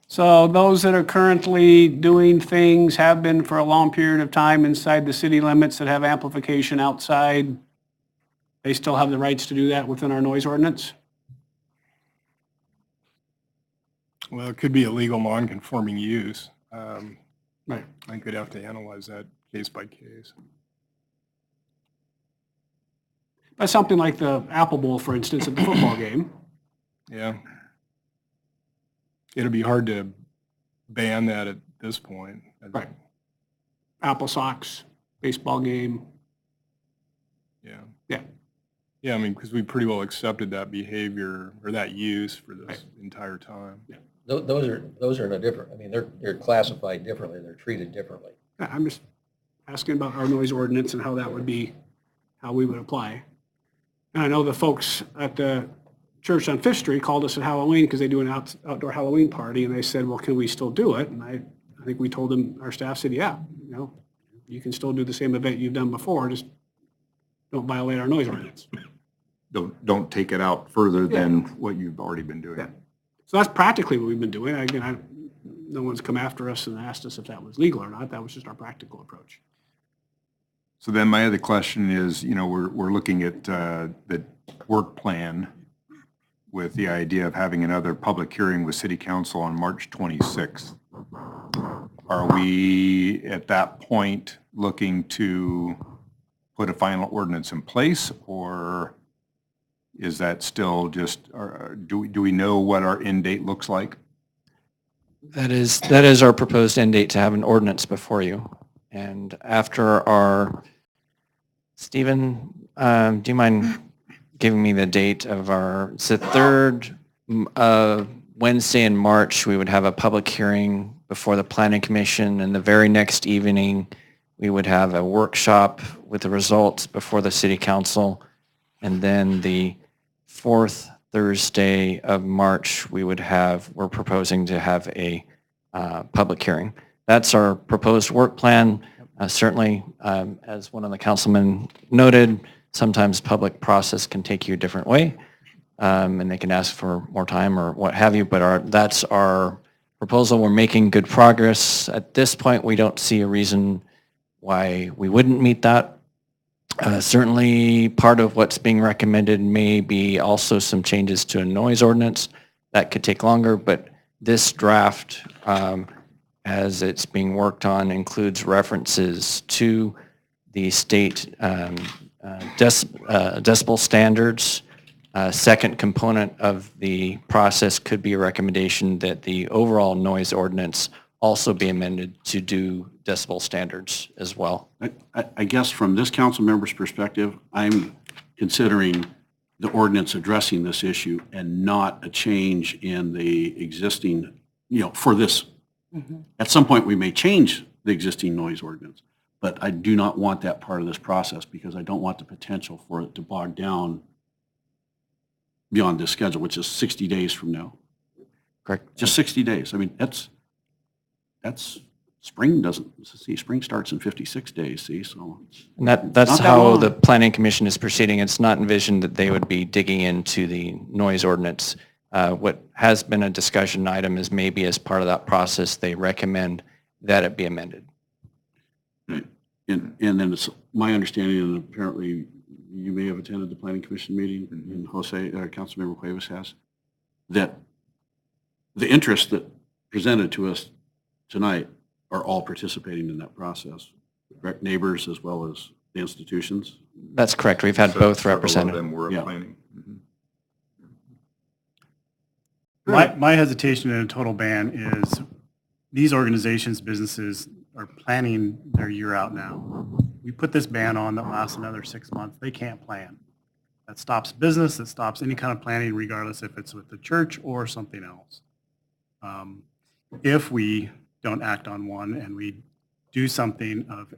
So those that are currently doing things have been for a long period of time inside the city limits that have amplification outside, they still have the rights to do that within our noise ordinance? Well, it could be a legal non-conforming use. Right. I think we'd have to analyze that case by case. But something like the Apple Bowl, for instance, at the football game. Yeah. It'd be hard to ban that at this point. Right. Apple Sox, baseball game. Yeah. Yeah. Yeah, I mean, because we pretty well accepted that behavior or that use for this entire time. Yeah. Those are no different. I mean, they're classified differently, they're treated differently. Yeah, I'm just asking about our noise ordinance and how that would be, how we would apply. And I know the folks at the church on Fifth Street called us at Halloween because they do an outdoor Halloween party, and they said, well, can we still do it? And I think we told them, our staff said, yeah, you can still do the same event you've done before, just don't violate our noise ordinance. Don't take it out further than what you've already been doing. Yeah. So that's practically what we've been doing. Again, no one's come after us and asked us if that was legal or not. That was just our practical approach. So then my other question is, we're looking at the work plan with the idea of having another public hearing with City Council on March 26th. Are we at that point looking to put a final ordinance in place, or is that still just, do we know what our end date looks like? That is our proposed end date, to have an ordinance before you. And after our, Stephen, do you mind giving me the date of it's the third Wednesday in March, we would have a public hearing before the Planning Commission, and the very next evening, we would have a workshop with the results before the City Council, and then the fourth Thursday of March, we're proposing to have a public hearing. That's our proposed work plan. Certainly, as one of the councilmen noted, sometimes public process can take you a different way, and they can ask for more time or what have you, but that's our proposal. We're making good progress. At this point, we don't see a reason why we wouldn't meet that. Certainly, part of what's being recommended may be also some changes to a noise ordinance. That could take longer, but this draft, as it's being worked on, includes references to the state decibel standards Second component of the process could be a recommendation that the overall noise ordinance also be amended to do decibel standards as well. I guess from this council member's perspective, I'm considering the ordinance addressing this issue and not a change in the existing, for this. At some point, we may change the existing noise ordinance, but I do not want that part of this process because I don't want the potential for it to bog down beyond this schedule, which is 60 days from now. Correct. Just 60 days. I mean, that's spring spring starts in 56 days, so. And that's not that how long. the planning commission is proceeding. It's not envisioned that they would be digging into the noise ordinance. What has been a discussion item is maybe as part of that process, they recommend that it be amended. Right. And then it's my understanding, and apparently you may have attended the planning commission meeting, and Councilmember Cuevas has, that the interests that presented to us tonight are all participating in that process, correct? Neighbors as well as the institutions. That's correct. We've had both represented. Several of them were Yeah. planning. My hesitation in a total ban is these organizations, businesses are planning their year out now. We put this ban on that lasts another 6 months. They can't plan. That stops business, that stops any kind of planning regardless if it's with the church or something else. If we don't act on one and we do something of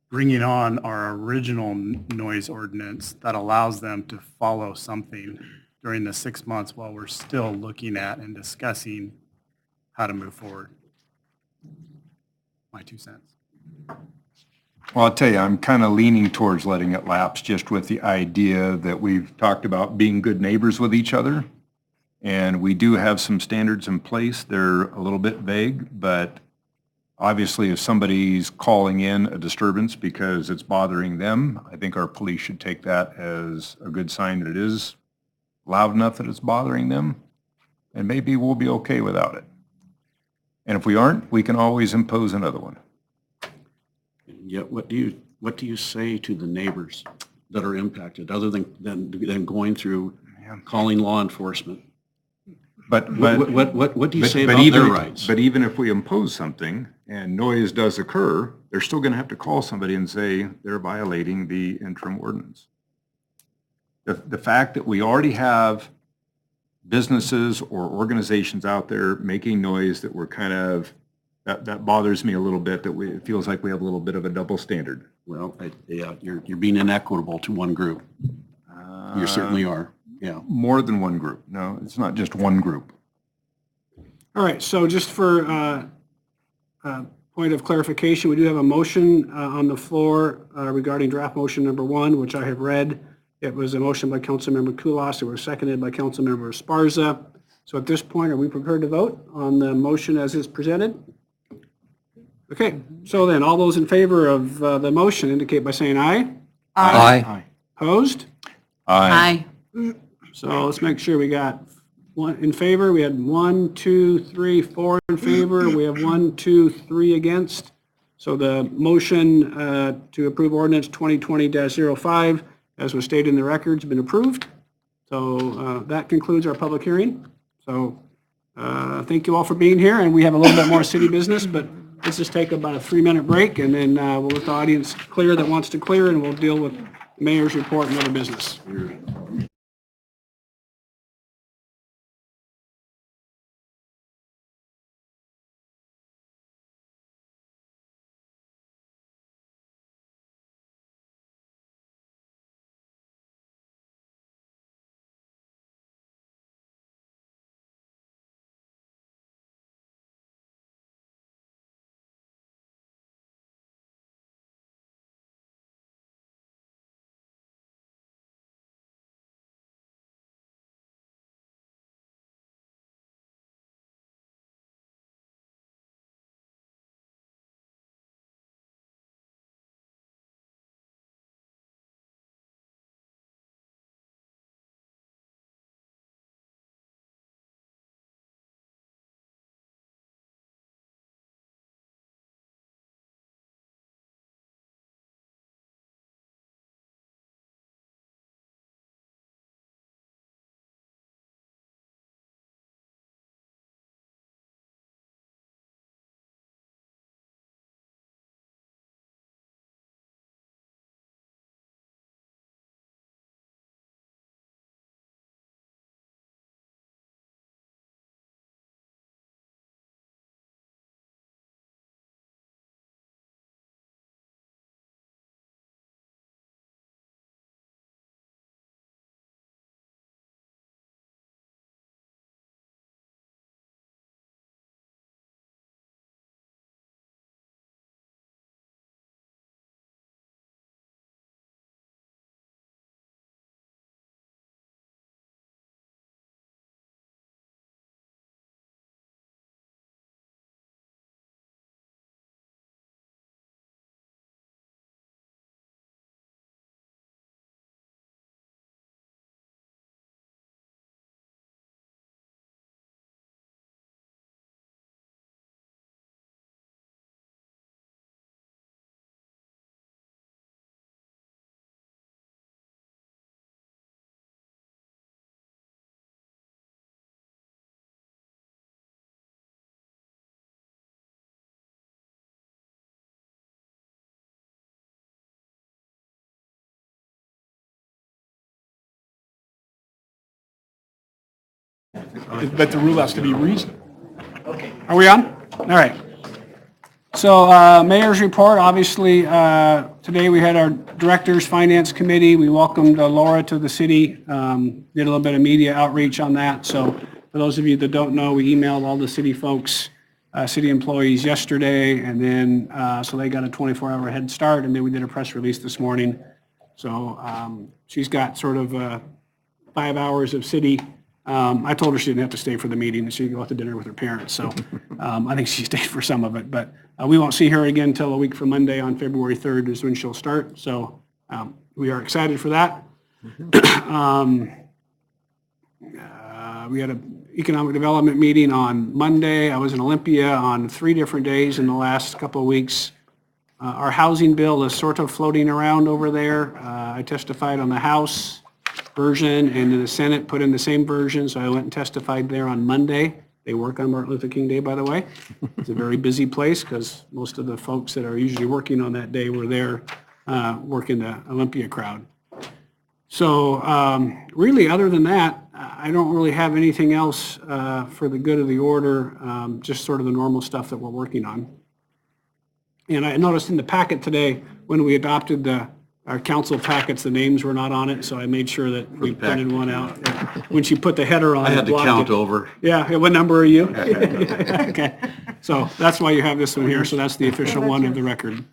bringing on our original noise ordinance that allows them to follow something during the 6 months while we're still looking at and discussing how to move forward. My 2 cents. Well, I'll tell you, I'm kind of leaning towards letting it lapse just with the idea that we've talked about being good neighbors with each other. And we do have some standards in place. They're a little bit vague, but obviously if somebody's calling in a disturbance because it's bothering them, I think our police should take that as a good sign that it is loud enough that it's bothering them. And maybe we'll be okay without it. And if we aren't, we can always impose another one. Yet, what do you say to the neighbors that are impacted, other than going through calling law enforcement? But what do you say about their rights? But even if we impose something and noise does occur, they're still going to have to call somebody and say they're violating the interim ordinance. The fact that we already have businesses or organizations out there making noise that we're kind of, that bothers me a little bit, that it feels like we have a little bit of a double standard. Well, yeah, you're being inequitable to one group. You certainly are, yeah. More than one group. No, it's not just one group. All right, so just for point of clarification, we do have a motion on the floor regarding draft motion number 1, which I have read. It was a motion by Councilmember Kulas. It was seconded by Councilmember Esparza. So at this point, are we prepared to vote on the motion as is presented? Okay, so then all those in favor of the motion indicate by saying aye. Aye. Opposed? Aye. So let's make sure we got one in favor. We had 1, 2, 3, 4 in favor. We have 1, 2, 3 against. So the motion to approve ordinance 2020-05, as was stated in the records, has been approved. So that concludes our public hearing. So thank you all for being here, and we have a little bit more city business, but let's just take about a 3-minute break, and then we'll let the audience clear that wants to clear, and we'll deal with the mayor's report and other business. But the rule has to be reasonable. Are we on? All right. So mayor's report, obviously, today we had our directors, finance committee. We welcomed Laura to the city, did a little bit of media outreach on that. So for those of you that don't know, we emailed all the city folks, city employees yesterday, and then, so they got a 24-hour head start, and then we did a press release this morning. So she's got sort of 5 hours of city. I told her she didn't have to stay for the meeting, and she could go out to dinner with her parents. So I think she stayed for some of it. But we won't see her again until a week from Monday on February 3rd is when she'll start. So we are excited for that. We had an economic development meeting on Monday. I was in Olympia on 3 different days in the last couple of weeks. Our housing bill is sort of floating around over there. I testified on the House version, and in the Senate put in the same version, so I went and testified there on Monday. They work on Martin Luther King Day, by the way. It's a very busy place because most of the folks that are usually working on that day were there working the Olympia crowd. So really, other than that, I don't really have anything else for the good of the order, just sort of the normal stuff that we're working on. And I noticed in the packet today, when we adopted our council packets, the names were not on it, so I made sure that we printed one out. When she put the header on, I had to blocked count it. over. Yeah, what number are you? Okay, so that's why you have this one here, so that's the official one of the record.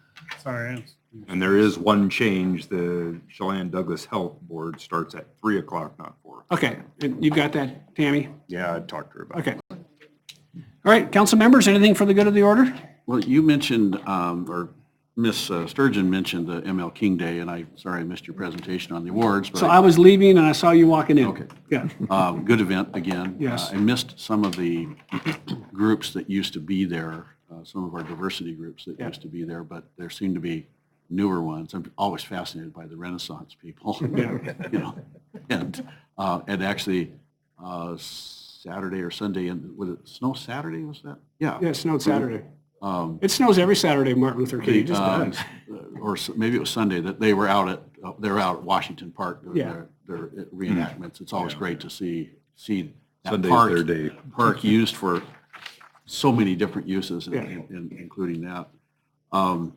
Sorry. And there is one change, the Chelan Douglas Health Board starts at 3 o'clock, not 4. Okay, and you've got that, Tammy? Yeah, I talked to her about it. Okay. All right, council members, anything for the good of the order? Well, you mentioned, or Ms. Sturgeon mentioned the ML King Day, and sorry I missed your presentation on the awards. But So I was leaving and I saw you walking in. Okay. Yeah. Good event again. Yes. I missed some of the groups that used to be there, some of our diversity groups that used to be there, but there seem to be newer ones. I'm always fascinated by the Renaissance people. You know, and actually Saturday or Sunday, and would it snow Saturday, was that? Yeah. Yeah, it snowed Saturday. It snows every Saturday, Martin Luther King, it just does. Or maybe it was Sunday that they were out at Washington Park doing their reenactments. It's always great to see that Sunday's their day. park used for so many different uses, including that. Former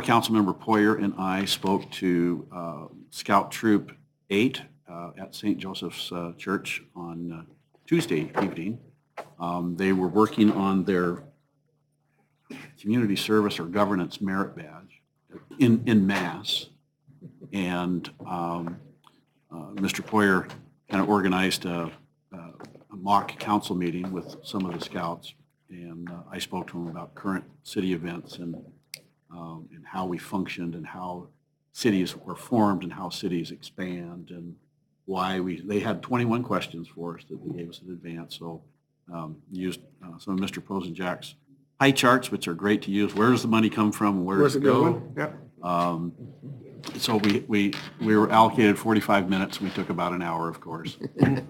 Councilmember Poyer and I spoke to Scout Troop 8 at St. Joseph's Church on Tuesday evening. They were working on their community service or governance merit badge in mass. And Mr. Poyer kind of organized a mock council meeting with some of the scouts. And I spoke to him about current city events and how we functioned and how cities were formed and how cities expand and why they had 21 questions for us that they gave us in advance. So used some of Mr. Posenjak's pie charts, which are great to use. Where does the money come from? Where does it go? So we were allocated 45 minutes. We took about an hour, of course. And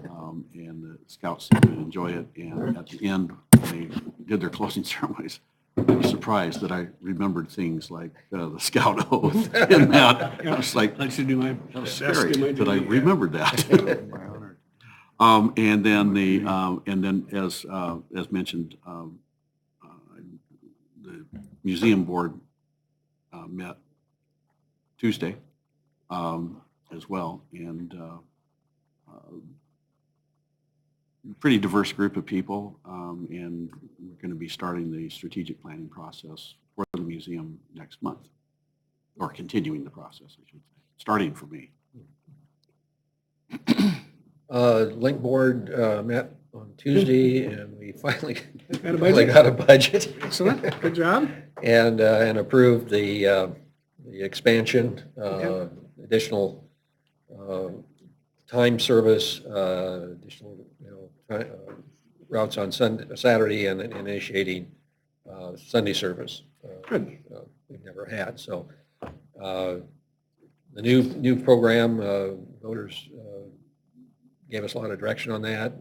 the scouts seemed to enjoy it. And at the end, when they did their closing ceremonies, I was surprised that I remembered things like the scout oath and that. I was like, that was scary that I remembered that. And then as mentioned, the museum board met Tuesday as well, and pretty diverse group of people, and we're going to be starting the strategic planning process for the museum next month, or continuing the process, I should say, starting for me. Link board met on Tuesday, and we finally Got got a budget. Excellent, good job. And approved the expansion, additional time service, additional routes on Saturday, and initiating Sunday service. Good. We've never had. So the new program, voters gave us a lot of direction on that.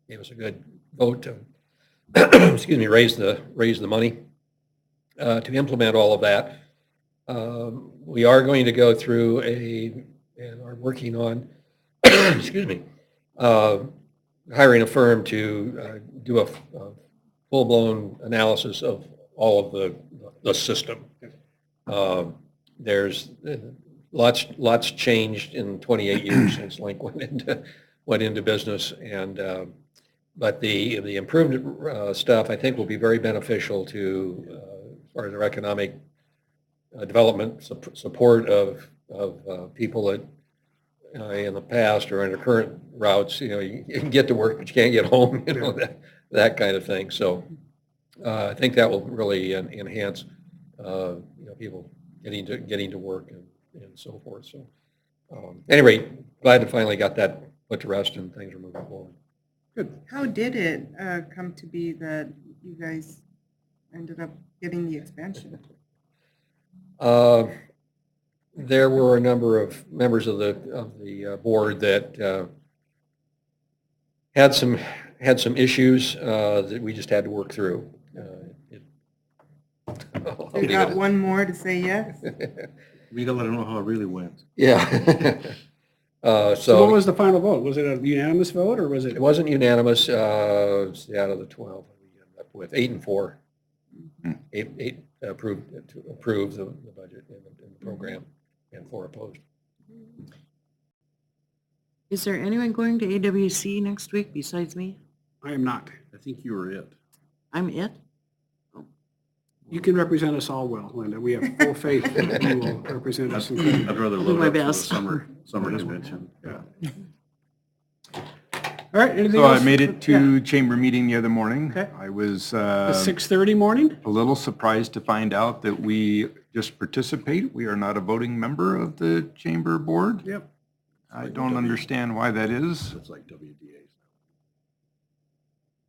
Gave us a good vote to excuse me, raise the money to implement all of that. We are going to go through and are working on excuse me, hiring a firm to do a full-blown analysis of all of the system. There's lots changed in 28 years since Link went into business, and but the improved stuff I think will be very beneficial to as far as our economic development support of people that in the past or in the current routes, you can get to work but you can't get home, that kind of thing. So I think that will really enhance people getting to work and so forth. So anyway, glad to finally got that put to rest and things are moving forward. Good. How did it come to be that you guys ended up getting the expansion? There were a number of members of the board that had some issues that we just had to work through. You got one more to say yes? We gotta let them know how it really went. Yeah. So what was the final vote? Was it a unanimous vote or was it? It wasn't unanimous. Out of the 12, we ended up with 8 and 4. 8 approved to approve the budget and the program, and 4 opposed. Is there anyone going to AWC next week besides me? I am not. I think you were it. I'm it? You can represent us all well, Linda. We have full faith that you will represent us. I'd rather I'll do load my up for the best. summer convention. Yeah. All right, anything So else? I made it to chamber meeting the other morning. Okay. I was The 6:30 morning? a little surprised to find out that we just participate. We are not a voting member of the chamber board. Yep. I don't understand why that is. It's like WDAs.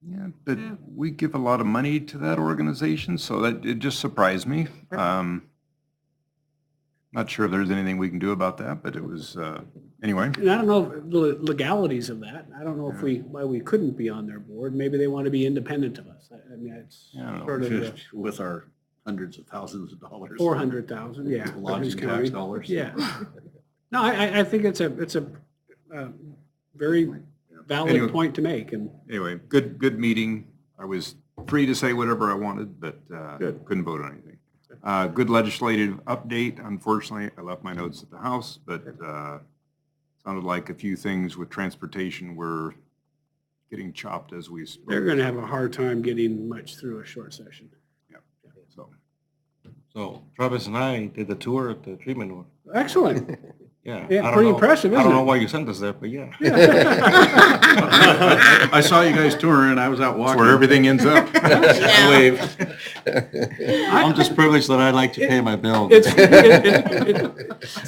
Yeah, but we give a lot of money to that organization, so that it just surprised me. Not sure if there's anything we can do about that, but it was, anyway. And I don't know the legalities of that. I don't know why we couldn't be on their board. Maybe they want to be independent of us. I mean, it's sort of the With our hundreds of thousands of dollars. 400,000, yeah. for Lodging Coos tax County. dollars. Yeah. No, I think it's a very valid Anyway. point to make, and Anyway, good meeting. I was free to say whatever I wanted, but couldn't vote on anything. Good legislative update. Unfortunately, I left my notes at the house, but sounded like a few things with transportation were getting chopped as we spoke. they're going to have a hard time getting much through a short session. So Travis and I did the tour at the treatment work. Excellent. Yeah. Yeah, I don't pretty know- impressive, I isn't don't know it? why you sent us there, but yeah. I saw you guys touring and I was out That's walking. where everything ends up. I waved. I'm just privileged that I'd like to pay my bill. It's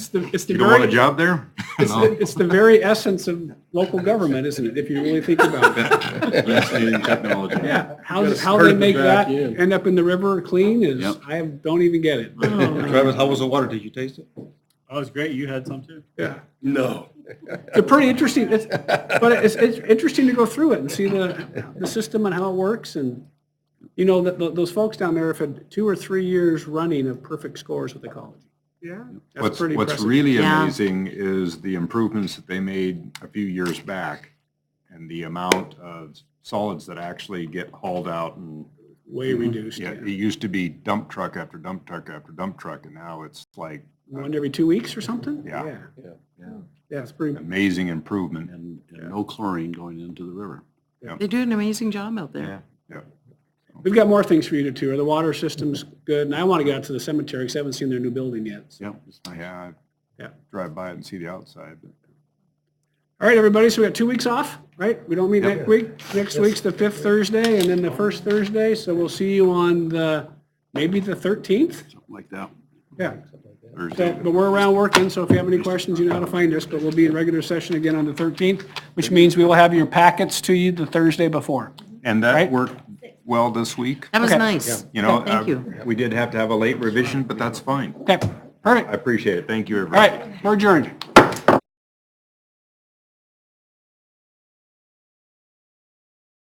the You don't want a very, job there? it's the very essence of local government, isn't it, if you really think about it? Fascinating technology. Yeah, how gotta they start at the make back that end. end up in the river clean is, Yep. I don't even get it. Travis, how was the water? Did you taste it? Oh, it's great. You had some too. Yeah. No. It's a pretty interesting, but it's interesting to go through it and see the system and how it works. And, those folks down there have had 2 or 3 years running of perfect scores with ecology. Yeah. That's pretty What's impressive. really Yeah. amazing is the improvements that they made a few years back and the amount of solids that actually get hauled out and. Way reduced. Yeah, it used to be dump truck after dump truck after dump truck, and now it's like One every 2 weeks or something? Yeah. Yeah, it's pretty. amazing improvement. And no chlorine going into the river. They do an amazing job out there. Yeah. We've got more things for you to tour. The water system's good, and I want to get out to the cemetery because I haven't seen their new building yet. So. Yep. Yeah, Yeah. drive by it and see the outside. But All right, everybody, so we got 2 weeks off, right? We don't meet next week. Next week's the 5th Thursday and then the 1st Thursday, so we'll see you on maybe the 13th? Something like that. Yeah. Thursday. So, but we're around working, so if you have any questions, you know how to find us, but we'll be in regular session again on the 13th, which means we will have your packets to you the Thursday before. And that Right. worked well this week. That was Okay. nice. You know, Thank you. we did have to have a late revision, but that's fine. Okay, perfect. I appreciate it. Thank you, All everybody. right, we're adjourned.